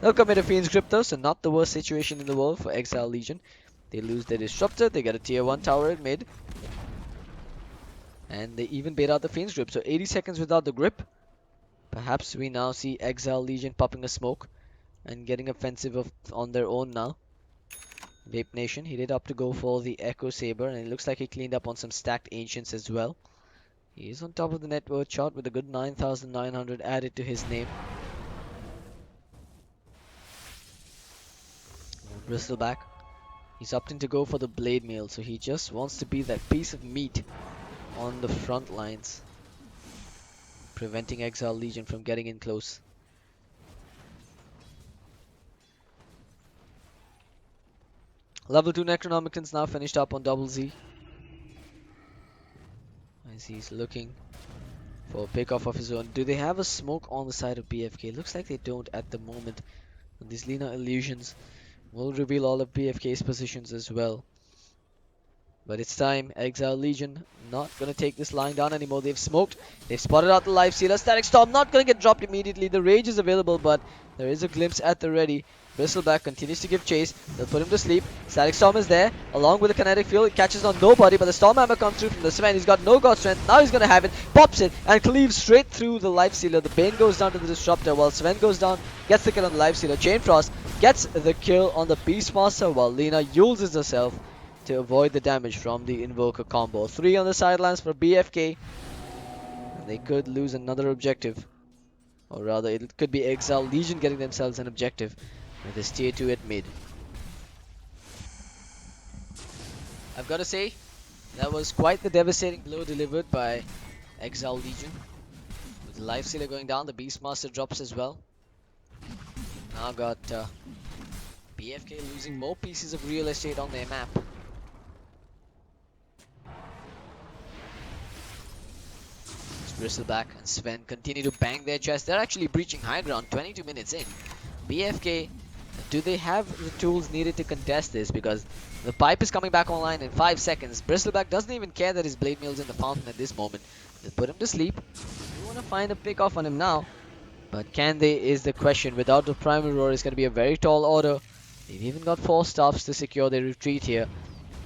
They'll commit a Fiend's Grip though, so not the worst situation in the world for Exiled Legion. They lose their Disruptor, they get a tier 1 tower at mid. And they even bait out the Fiend's Grip, so 80 seconds without the grip. Perhaps we now see Exiled Legion popping a smoke and getting offensive on their own now. Vape Nation, he did opt to go for the Echo Saber, and it looks like he cleaned up on some stacked Ancients as well. He is on top of the net worth chart with a good 9,900 added to his name. Bristleback, he's opting to go for the Blade Mail, so he just wants to be that piece of meat on the front lines, preventing Exiled Legion from getting in close. Level 2 Necronomicon's now finished up on Double Z, as he's looking for a pick-off of his own. Do they have a smoke on the side of BFK? Looks like they don't at the moment. And these Lina illusions will reveal all of BFK's positions as well. But it's time. Exiled Legion not going to take this line down anymore. They've smoked. They've spotted out the Life Sealer. Static Storm not going to get dropped immediately. The Rage is available, but there is a glimpse at the ready. Bristleback continues to give chase. They'll put him to sleep. Static Storm is there, along with the Kinetic Field. It catches on nobody, but the Storm Hammer comes through from the Sven. He's got no God Strength. Now he's going to have it. Pops it and cleaves straight through the Life Sealer. The Bane goes down to the Disruptor, while Sven goes down, gets the kill on the Life Sealer. Chain Frost gets the kill on the Beastmaster, while Lina uses herself to avoid the damage from the Invoker combo. 3 on the sidelines for BFK. And they could lose another objective. Or rather, it could be Exiled Legion getting themselves an objective with this tier 2 at mid. I've got to say, that was quite the devastating blow delivered by Exiled Legion. With the Life Sealer going down, the Beastmaster drops as well. Now got BFK losing more pieces of real estate on their map. Bristleback and Sven continue to bang their chest. They're actually breaching high ground 22 minutes in. BFK, do they have the tools needed to contest this? Because the pipe is coming back online in 5 seconds. Bristleback doesn't even care that his Blade Mail's in the fountain at this moment. They'll put him to sleep. They want to find a pick off on him now. But can they is the question. Without the Primal Roar, it's going to be a very tall order. They've even got 4 staffs to secure their retreat here,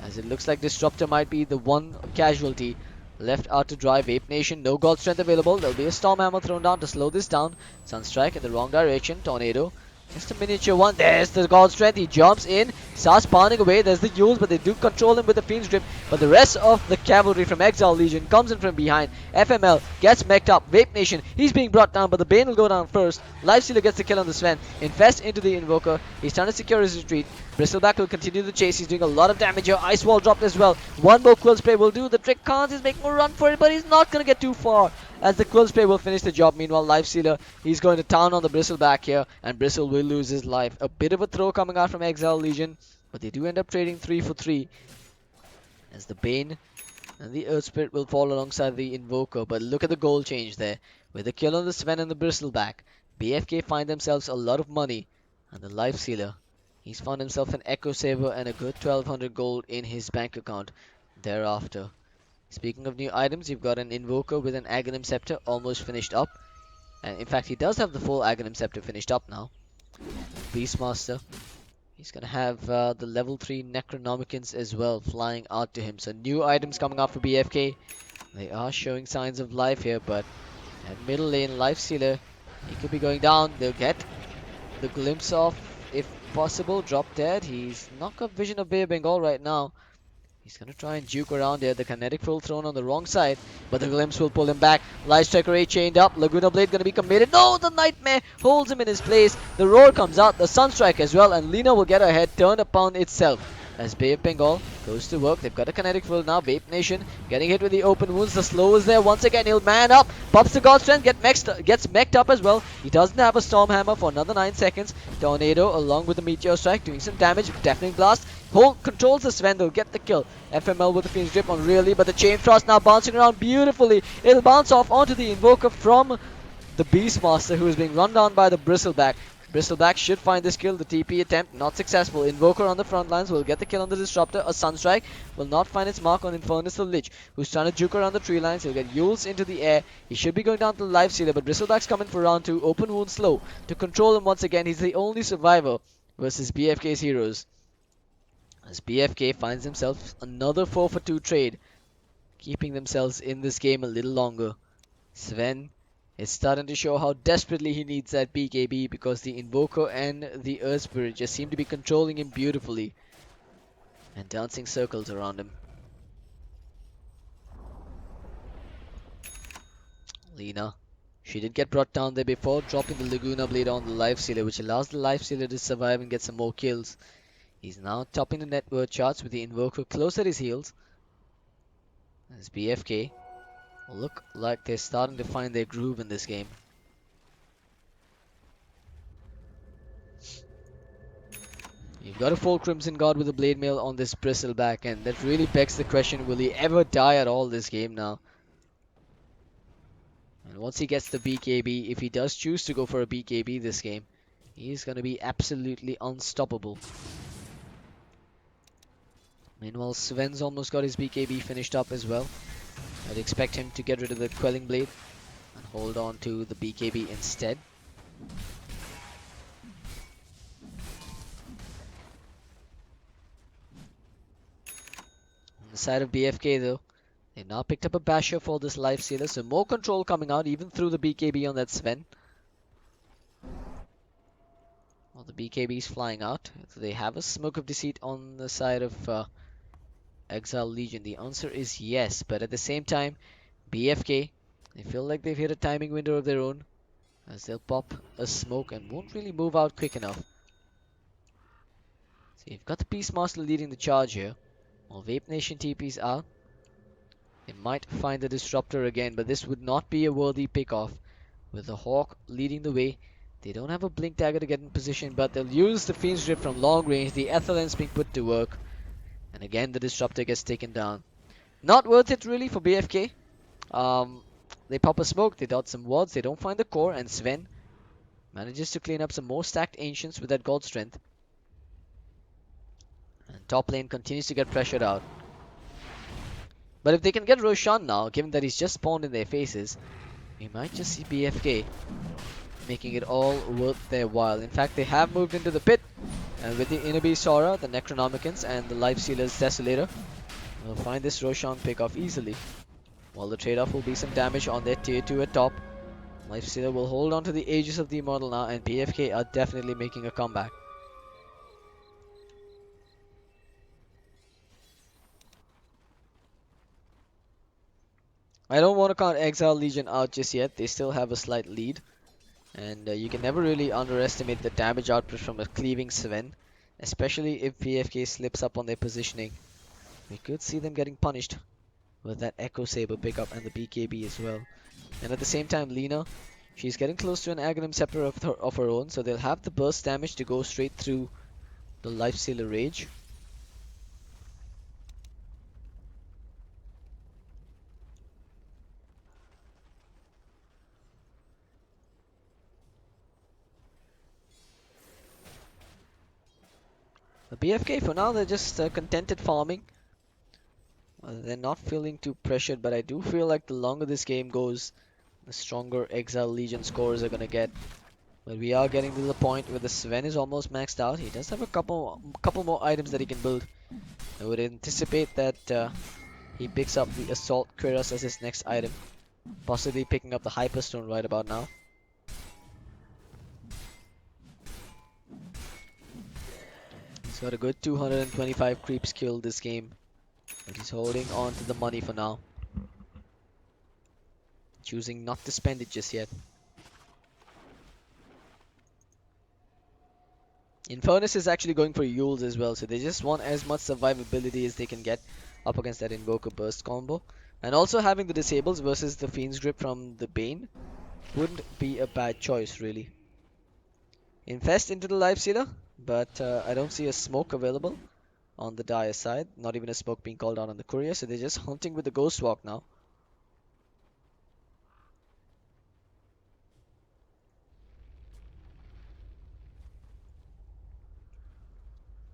as it looks like Disruptor might be the one casualty left out to dry. Vape Nation, no God Strength available. There'll be a Storm Hammer thrown down to slow this down. Sunstrike in the wrong direction. Tornado, just a miniature one. There's the God Strength. He jumps in, starts pounding away. There's the Yules, but they do control him with the Fiend's Grip. But the rest of the cavalry from Exiled Legion comes in from behind. FML gets mech'd up. Vape Nation, he's being brought down, but the Bane will go down first. Life Stealer gets the kill on the Sven. Infest into the Invoker. He's trying to secure his retreat. Bristleback will continue the chase. He's doing a lot of damage here. Ice Wall dropped as well. One more Quill Spray will do the trick. Khans is making a run for it, but he's not going to get too far, as the Quill Spray will finish the job. Meanwhile, Life Stealer, he's going to town on the Bristleback here, and Bristle will lose his life. A bit of a throw coming out from Exiled Legion, but they do end up trading 3 for 3, as the Bane and the Earth Spirit will fall alongside the Invoker. But look at the goal change there. With the kill on the Sven and the Bristleback, BFK find themselves a lot of money, and the Life Stealer, he's found himself an Echo Saber and a good 1200 gold in his bank account thereafter. Speaking of new items, you've got an Invoker with an Aghanim Scepter almost finished up. And in fact, he does have the full Aghanim Scepter finished up now. Beastmaster, he's going to have the level 3 Necronomicons as well flying out to him. So new items coming out for BFK. They are showing signs of life here, but at middle lane, Life Stealer, he could be going down. They'll get the glimpse of, if possible, drop dead. He's not got vision of Bay of Bengal right now. He's going to try and juke around there. The Kinetic Full thrown on the wrong side, but the Glimpse will pull him back. Light Striker A chained up. Laguna Blade going to be committed. No, the Nightmare holds him in his place. The Roar comes out. The Sunstrike as well, and Lina will get her head turned upon itself. as Bay of Bengal goes to work. They've got a kinetic field now. Vape Nation getting hit with the open wounds. The slow is there once again. He'll man up. Pops the God Strength. Gets mech'd up as well. He doesn't have a Storm Hammer for another 9 seconds. Tornado along with the Meteor Strike doing some damage. Deafening Blast. Hold controls the Sven. They'll get the kill. FML with the Fiend's Grip on Really, but the Chain Frost now bouncing around beautifully. It'll bounce off onto the Invoker from the Beastmaster, who is being run down by the Bristleback. Bristleback should find this kill. The TP attempt not successful. Invoker on the front lines will get the kill on the Disruptor. A Sunstrike will not find its mark on Infernus the Lich, who's trying to juke around the tree lines. He'll get Yules into the air. He should be going down to the Life Sealer, but Bristleback's coming for round 2. Open wound slow to control him once again. He's the only survivor versus BFK's heroes, as BFK finds himself another 4 for 2 trade, keeping themselves in this game a little longer. Sven is starting to show how desperately he needs that BKB, because the Invoker and the Earth Spirit just seem to be controlling him beautifully and dancing circles around him. Lina, she did get brought down there before, dropping the Laguna Blade on the Life Sealer, which allows the Life Sealer to survive and get some more kills. He's now topping the net worth charts with the Invoker close at his heels, as BFK look like they're starting to find their groove in this game. You've got a full Crimson Guard with a Blade Mail on this Bristleback, and that really begs the question, will he ever die at all this game now? And once he gets the BKB, if he does choose to go for a BKB this game, he's going to be absolutely unstoppable. Meanwhile, Sven's almost got his BKB finished up as well. I'd expect him to get rid of the Quelling Blade and hold on to the BKB instead. On the side of BFK though, they've now picked up a Basher for this Life Sealer, so more control coming out even through the BKB on that Sven. Well, the BKB is flying out. Do they have a Smoke of Deceit on the side of Exiled Legion? The answer is yes, but at the same time, BFK, they feel like they've hit a timing window of their own, as they'll pop a smoke and won't really move out quick enough. So you've got the Beastmaster leading the charge here. While Vape Nation TP's out, they might find the Disruptor again, but this would not be a worthy pick-off. With the Hawk leading the way, they don't have a Blink Dagger to get in position, but they'll use the Fiend's Grip from long range. The Ethelyn's being put to work, and again the Disruptor gets taken down. Not worth it really for BFK. They pop a smoke, they dot some wards, they don't find the core, and Sven manages to clean up some more stacked Ancients with that God Strength. And top lane continues to get pressured out. But if they can get Roshan now, given that he's just spawned in their faces, we might just see BFK making it all worth their while. In fact, they have moved into the pit, and with the Inner Beast Aura, the Necronomicons, and the Life Sealer's Desolator, we'll find this Roshan pick off easily. While the trade-off will be some damage on their tier 2 at top, Life Sealer will hold on to the Aegis of the Immortal now, and BFK are definitely making a comeback. I don't want to count Exiled Legion out just yet. They still have a slight lead, and you can never really underestimate the damage output from a cleaving Sven, especially if BFK slips up on their positioning. We could see them getting punished with that Echo Saber pickup and the BKB as well. And at the same time, Lina, she's getting close to an Aghanim Scepter of her own, so they'll have the burst damage to go straight through the Life Sealer Rage. The BFK for now, they're just contented farming. They're not feeling too pressured, but I do feel like the longer this game goes, the stronger Exiled Legion scores are gonna get. But we are getting to the point where the Sven is almost maxed out. He does have a couple more items that he can build. I would anticipate that he picks up the Assault Cuirass as his next item, possibly picking up the Hyperstone right about now. He's got a good 225 creeps killed this game, but he's holding on to the money for now, choosing not to spend it just yet. Infernus is actually going for Yules as well, so they just want as much survivability as they can get up against that Invoker Burst combo. And also having the Disables versus the Fiend's Grip from the Bane wouldn't be a bad choice, really. Infest into the Life Sealer, but I don't see a smoke available on the Dire side. Not even a smoke being called out on the Courier, so they're just hunting with the Ghost Walk now.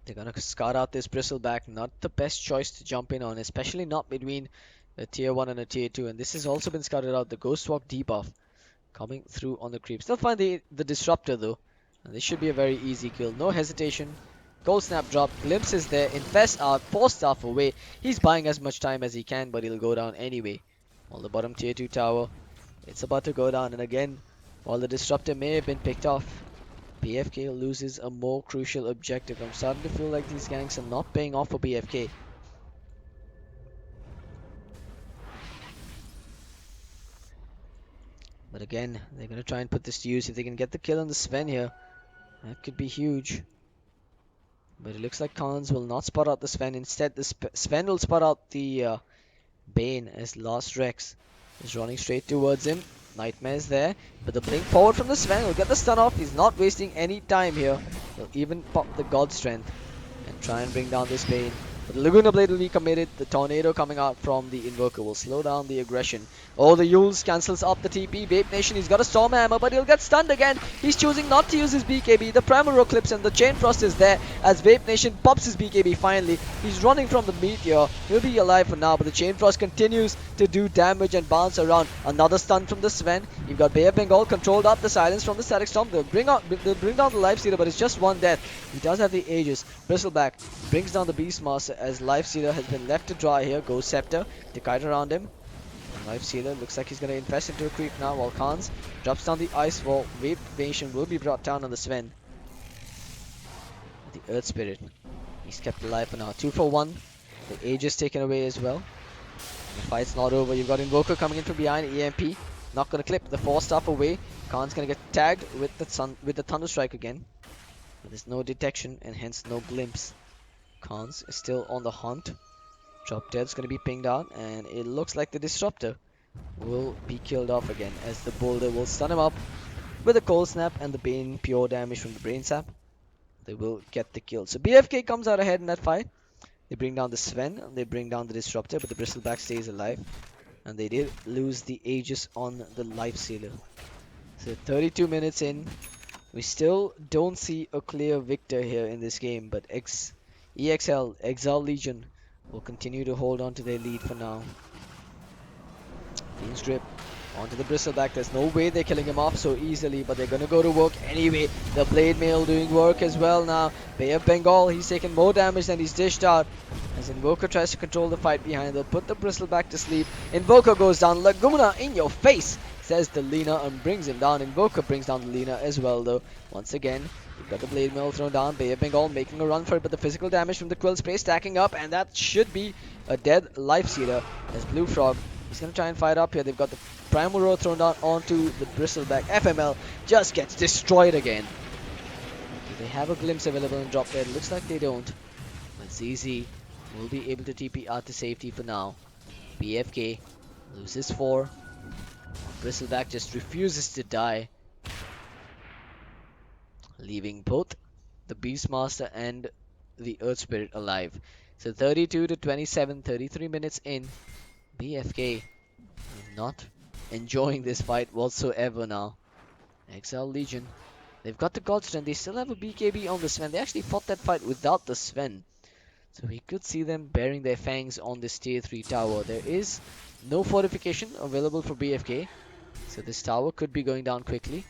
They're gonna scout out this Bristleback. Not the best choice to jump in on, especially not between a tier 1 and a tier 2. And this has also been scouted out. The Ghost Walk debuff coming through on the creep. Still find the Disruptor though. And this should be a very easy kill. No hesitation. Gold Snap drop. Glimpse is there. Infest out. 4-staff away. He's buying as much time as he can, but he'll go down anyway. On the bottom tier 2 tower. It's about to go down. And again, while the Disruptor may have been picked off, BFK loses a more crucial objective. I'm starting to feel like these ganks are not paying off for BFK. But again, they're going to try and put this to use. If they can get the kill on the Sven here, that could be huge. But it looks like Khans will not spot out the Sven. Instead, the Sven will spot out the Bane as Last Rex is running straight towards him. Nightmare's there, but the blink forward from the Sven will get the stun off. He's not wasting any time here. He'll even pop the God Strength and try and bring down this Bane. But the Laguna Blade will be committed. The Tornado coming out from the Invoker will slow down the aggression. Oh, the Yules cancels up the TP. Vape Nation, he's got a Storm Hammer, but he'll get stunned again. He's choosing not to use his BKB. The Primal Eclipse and the Chain Frost is there as Vape Nation pops his BKB finally. He's running from the Meteor. He'll be alive for now, but the Chain Frost continues to do damage and bounce around. Another stun from the Sven. You've got Bay of Bengal controlled up the silence from the Static Storm. They'll bring down the Life Stealer, but it's just one death. He does have the Aegis. Bristleback brings down the Beastmaster as Life Stealer has been left to dry here. Goes Scepter to kite around him. And Life Stealer looks like he's going to infest into a creep now, while Khans drops down the Ice Wall. Vape Nation will be brought down on the Sven. The Earth Spirit, he's kept alive for now. 2 for 1. The Aegis taken away as well. And the fight's not over. You've got Invoker coming in from behind. EMP not going to clip. The 4-staff away. Khan's going to get tagged with the Thunder Strike again. But there's no detection and hence no glimpse. Khans is still on the hunt. Drop Dead's going to be pinged out, and it looks like the Disruptor will be killed off again as the Boulder will stun him up with a Cold Snap and the Bane pure damage from the Brain Sap. They will get the kill. So BFK comes out ahead in that fight. They bring down the Sven, they bring down the Disruptor, but the Bristleback stays alive. And they did lose the Aegis on the Life Sealer. So 32 minutes in, we still don't see a clear victor here in this game, but EXL, Exiled Legion, will continue to hold on to their lead for now. Fiend's Grip onto the Bristleback. There's no way they're killing him off so easily, but they're gonna go to work anyway. The Blade Mail doing work as well now. Bay of Bengal, he's taken more damage than he's dished out. As Invoker tries to control the fight behind, they'll put the Bristleback to sleep. Invoker goes down. Laguna in your face, says the Lina, and brings him down. Invoker brings down the Lina as well though. Once again, you've got the Blade Mail thrown down. Bay of Bengal making a run for it, but the physical damage from the Quill Spray stacking up, and that should be a dead Life Sealer as Blue Frog, he's going to try and fight up here. They've got the Primal Roar thrown down onto the Bristleback. FML just gets destroyed again. Do they have a glimpse available in Drop Dead? Looks like they don't. But ZZ will be able to TP out to safety for now. BFK loses 4. Bristleback just refuses to die, leaving both the Beastmaster and the Earth Spirit alive. So 32 to 27, 33 minutes in. BFK not enjoying this fight whatsoever now. Exiled Legion, they've got the God Strength. They still have a BKB on the Sven. They actually fought that fight without the Sven. So we could see them bearing their fangs on this tier 3 tower. There is no fortification available for BFK. So this tower could be going down quickly.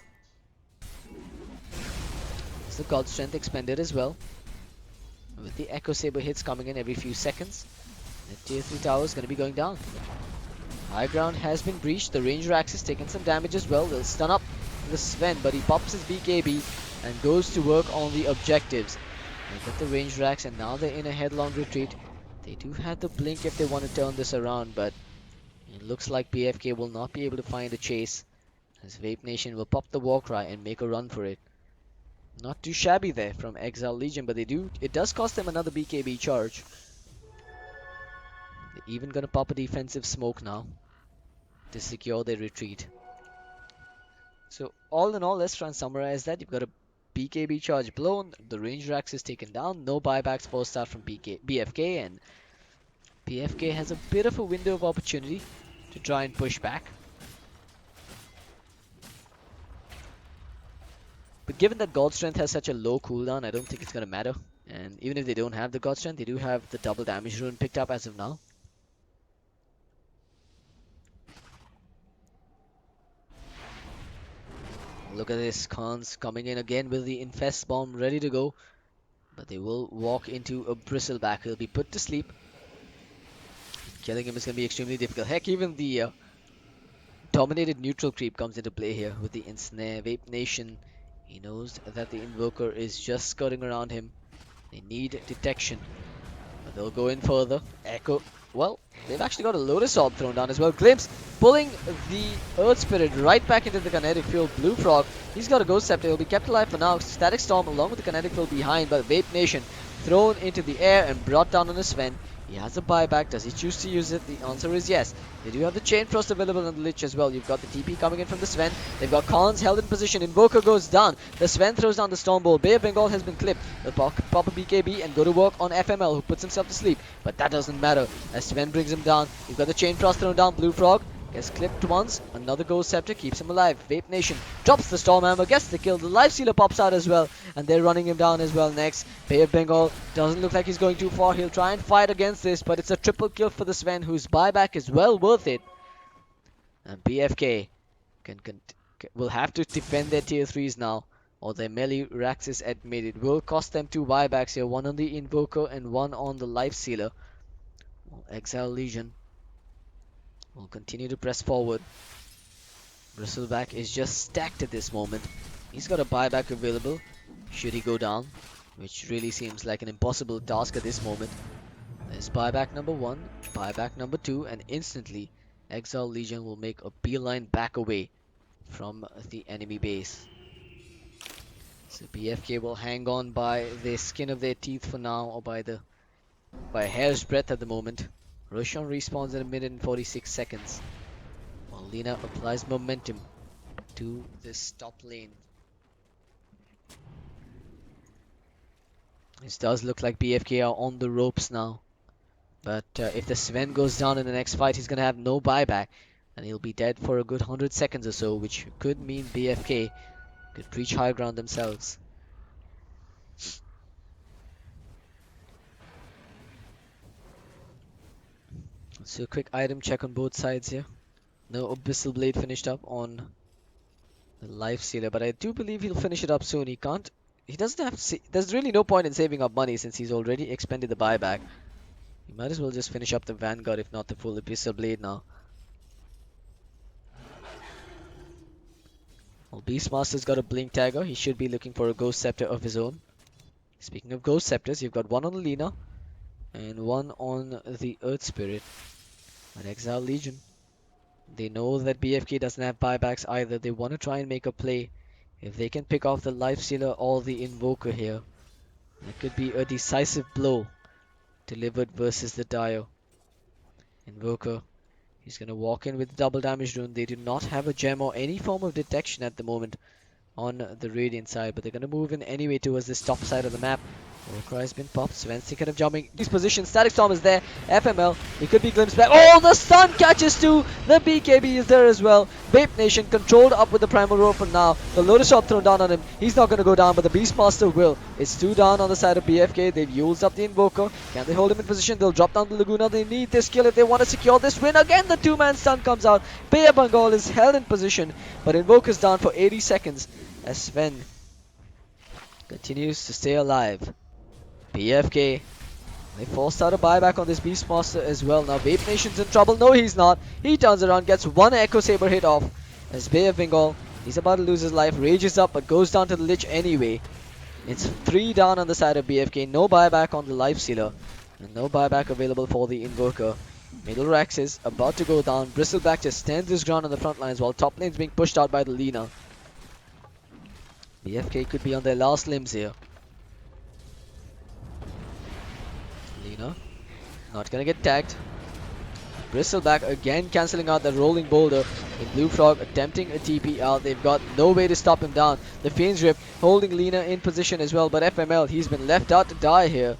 It's the God Strength expended as well, with the Echo Saber hits coming in every few seconds. The tier 3 tower is going to be going down. High ground has been breached. The Ranger Axe is taking some damage as well. They'll stun up the Sven, but he pops his BKB and goes to work on the objectives. They get the Ranger Axe, and now they're in a headlong retreat. They do have the blink if they want to turn this around, but it looks like BFK will not be able to find a chase, as Vape Nation will pop the Warcry and make a run for it. Not too shabby there from Exiled Legion, but it does cost them another BKB charge. They're even gonna pop a defensive smoke now to secure their retreat. So all in all, let's try and summarize that. You've got a BKB charge blown, the range racks is taken down, no buybacks forced out from BFK, and BFK has a bit of a window of opportunity to try and push back. But given that God Strength has such a low cooldown, I don't think it's going to matter. And even if they don't have the God Strength, they do have the double damage rune picked up as of now. Look at this, Khan's coming in again with the Infest Bomb ready to go. But they will walk into a Bristleback. He'll be put to sleep. Killing him is going to be extremely difficult. Heck, even the dominated neutral creep comes into play here with the Ensnare. Vape Nation, he knows that the Invoker is just skirting around him. They need detection. But they'll go in further. Echo. Well, they've actually got a Lotus Orb thrown down as well. Glimpse pulling the Earth Spirit right back into the kinetic field. Blue Frog, he's got a Ghost Scepter. He'll be kept alive for now. Static Storm along with the kinetic field behind. But Vape Nation thrown into the air and brought down on a Sven. He has a buyback. Does he choose to use it? The answer is yes. They do have the Chain Frost available on the Lich as well. You've got the TP coming in from the Sven. They've got Khans held in position. Invoker goes down. The Sven throws down the Storm Bolt. Bay of Bengal has been clipped. They'll pop a BKB and go to work on FML, who puts himself to sleep. But that doesn't matter as Sven brings him down. You've got the Chain Frost thrown down. Blue Frog gets clipped once. Another Ghost Scepter keeps him alive. Vape Nation drops the Storm Hammer, gets the kill. The Life Sealer pops out as well, and they're running him down as well next. Bay of Bengal doesn't look like he's going too far. He'll try and fight against this, but it's a triple kill for the Sven, whose buyback is well worth it. And BFK will have to defend their tier 3s now, or their melee racks is at mid. It will cost them 2 buybacks here, one on the Invoker and one on the Life Sealer. Exiled Legion will continue to press forward. Bristleback is just stacked at this moment. He's got a buyback available should he go down, which really seems like an impossible task at this moment. There's buyback number 1, buyback number 2, and instantly Exiled Legion will make a beeline back away from the enemy base. So BFK will hang on by the skin of their teeth for now, or by a hair's breadth at the moment. Roshan respawns in a minute and 46 seconds, while Lina applies momentum to this top lane. This does look like BFK are on the ropes now. But if the Sven goes down in the next fight, he's going to have no buyback. And he'll be dead for a good 100 seconds or so, which could mean BFK could reach high ground themselves. So a quick item check on both sides here. No Abyssal Blade finished up on the Life Sealer, but I do believe he'll finish it up soon. He doesn't have to, there's really no point in saving up money since he's already expended the buyback. You might as well just finish up the Vanguard, if not the full Abyssal Blade now. Well, Beastmaster's got a Blink Dagger. He should be looking for a Ghost Scepter of his own. Speaking of Ghost Scepters, you've got one on the Lina and one on the Earth Spirit. But Exiled Legion, they know that BFK doesn't have buybacks either. They want to try and make a play. If they can pick off the Life Sealer or the Invoker here, it could be a decisive blow delivered versus the Dio. Invoker, he's going to walk in with double damage rune. They do not have a gem or any form of detection at the moment on the Radiant side, but they're going to move in anyway towards this top side of the map. Warcry has been popped. Sven's thinking of jumping. His position. Static Storm is there. FML. He could be glimpsed back. Oh, the stun catches too. The BKB is there as well. Vape Nation controlled up with the Primal Roar for now. The Lotus Orb thrown down on him. He's not going to go down, but the Beastmaster will. It's 2 down on the side of BFK. They've used up the Invoker. Can they hold him in position? They'll drop down the Laguna. They need this kill if they want to secure this win. Again, the 2-man stun comes out. Bay of Bengal is held in position, but Invoker's down for 80 seconds as Sven continues to stay alive. BFK, they forced out a buyback on this Beastmaster as well. Now Vape Nation's in trouble. No, he's not. He turns around, gets one Echo Saber hit off as Bay of Bengal, he's about to lose his life, rages up but goes down to the Lich anyway. It's 3 down on the side of BFK. No buyback on the Life Sealer and no buyback available for the Invoker. Middle Rax is about to go down. Bristleback just stands his ground on the front lines while top lane's being pushed out by the Lina. BFK could be on their last limbs here. Lina, not gonna get tagged. Bristleback again cancelling out the rolling boulder. The Blue Frog attempting a TP out. They've got no way to stop him down. The Fiend's Rip holding Lina in position as well. But FML, he's been left out to die here.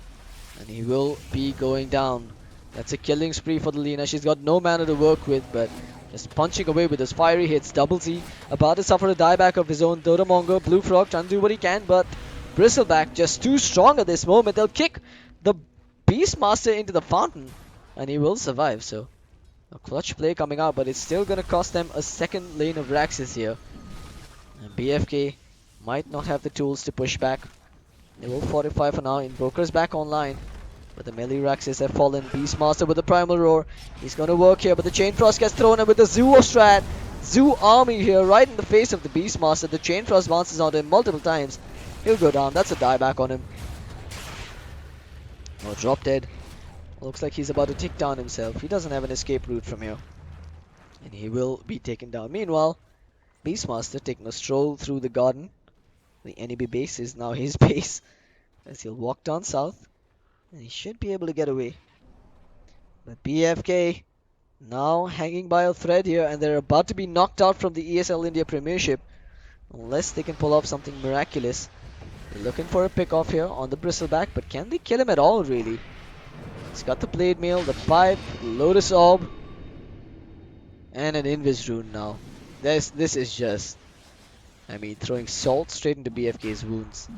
And he will be going down. That's a killing spree for the Lina. She's got no mana to work with, but just punching away with those fiery hits. Double Z about to suffer a dieback of his own. Dotamongo, Blue Frog trying to do what he can, but Bristleback just too strong at this moment. They'll kick the Beastmaster into the fountain, and he will survive. So a clutch play coming out, but it's still going to cost them a second lane of Raxes here. And BFK might not have the tools to push back. They will fortify for now. Invoker's back online, but the melee Raxes have fallen. Beastmaster with the Primal Roar. He's going to work here, but the Chain Frost gets thrown in with the Zoo strat. Zoo army here right in the face of the Beastmaster. The Chain Frost bounces onto him multiple times. He'll go down. That's a dieback on him. Oh, drop dead. Looks like he's about to take down himself. He doesn't have an escape route from here, and he will be taken down. Meanwhile, Beastmaster taking a stroll through the garden. The enemy base is now his base, as he'll walk down south, and he should be able to get away. But BFK now hanging by a thread here, and they're about to be knocked out from the ESL India Premiership unless they can pull off something miraculous. They're looking for a pick off here on the Bristleback, but can they kill him at all, really? He's got the Blade Mail, the Pipe, Lotus Orb, and an Invis Rune now. This is just, I mean, throwing salt straight into BFK's wounds.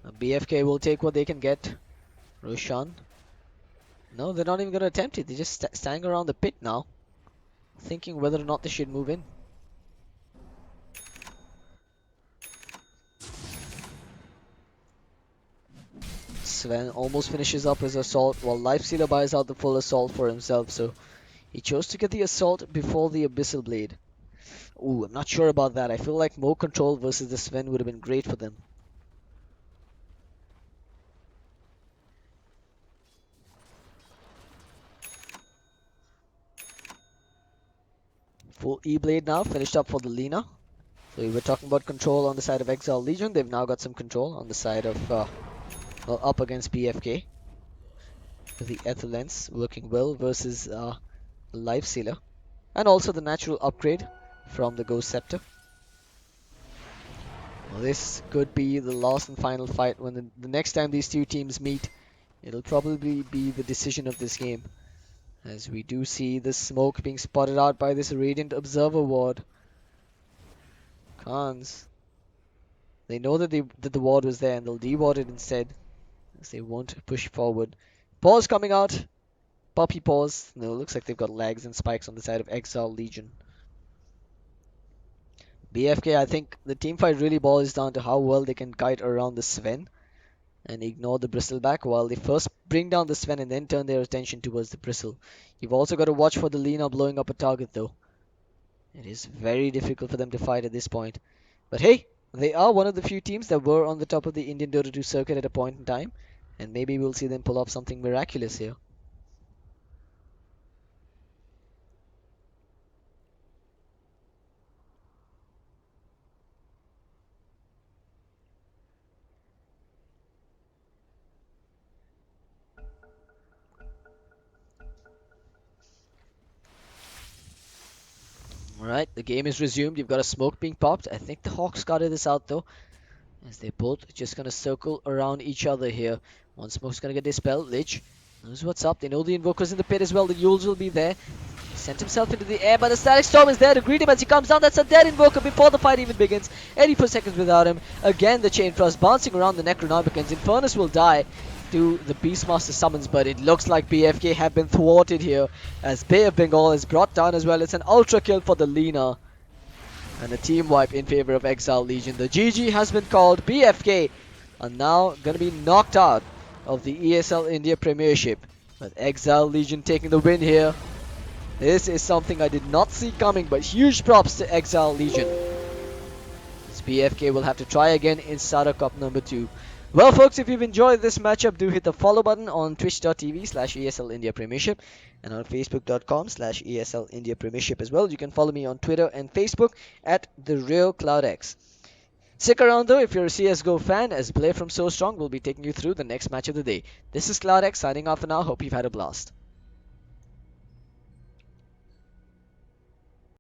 Now BFK will take what they can get. Roshan. No, they're not even going to attempt it. They're just standing around the pit now, thinking whether or not they should move in. Sven almost finishes up his assault while Lifestealer buys out the full assault for himself, so he chose to get the assault before the Abyssal Blade. Ooh, I'm not sure about that. I feel like more control versus the Sven would have been great for them. Full E-Blade now, finished up for the Lina. So we were talking about control on the side of Exiled Legion. They've now got some control on the side of well, up against BFK. The Ether Lens working well versus the Lifestealer. And also the natural upgrade from the Ghost Scepter. Well, this could be the last and final fight. When the next time these two teams meet, it'll probably be the decision of this game. As we do see the smoke being spotted out by this Radiant Observer ward. Khans. They know that the ward was there, and they'll deward it instead, as they won't push forward. Pause coming out. Puppy pause. No, looks like they've got lags and spikes on the side of Exiled Legion. BFK, I think the teamfight really boils down to how well they can kite around the Sven and ignore the Bristleback, while they first bring down the Sven and then turn their attention towards the Bristle. You've also got to watch for the Lina blowing up a target, though. It is very difficult for them to fight at this point. But hey, they are one of the few teams that were on the top of the Indian Dota 2 circuit at a point in time, and maybe we'll see them pull off something miraculous here. Alright, the game is resumed. You've got a smoke being popped. I think the Hawks scouted this out though, as they're both just going to circle around each other here. One smoke's going to get dispelled. Lich knows what's up. They know the Invoker's in the pit as well. The Yules will be there. He sent himself into the air, but the Static Storm is there to greet him as he comes down. That's a dead Invoker before the fight even begins. 84 seconds without him. Again, the Chain Frost bouncing around the Necronomicons. Infernus will die to the Beastmaster summons, but it looks like BFK have been thwarted here, as Bay of Bengal is brought down as well. It's an ultra kill for the Lina, and a team wipe in favor of Exiled Legion. The GG has been called. BFK are now going to be knocked out of the ESL India Premiership, with Exiled Legion taking the win here. This is something I did not see coming, but huge props to Exiled Legion. This BFK will have to try again in Sada Cup number 2. Well, folks, if you've enjoyed this matchup, do hit the follow button on twitch.tv/ESL India Premiership and on facebook.com/ESL India Premiership as well. You can follow me on Twitter and Facebook at the Real CloudX. Stick around though if you're a CSGO fan, as Blair from So Strong will be taking you through the next match of the day. This is CloudX signing off for now. Hope you've had a blast.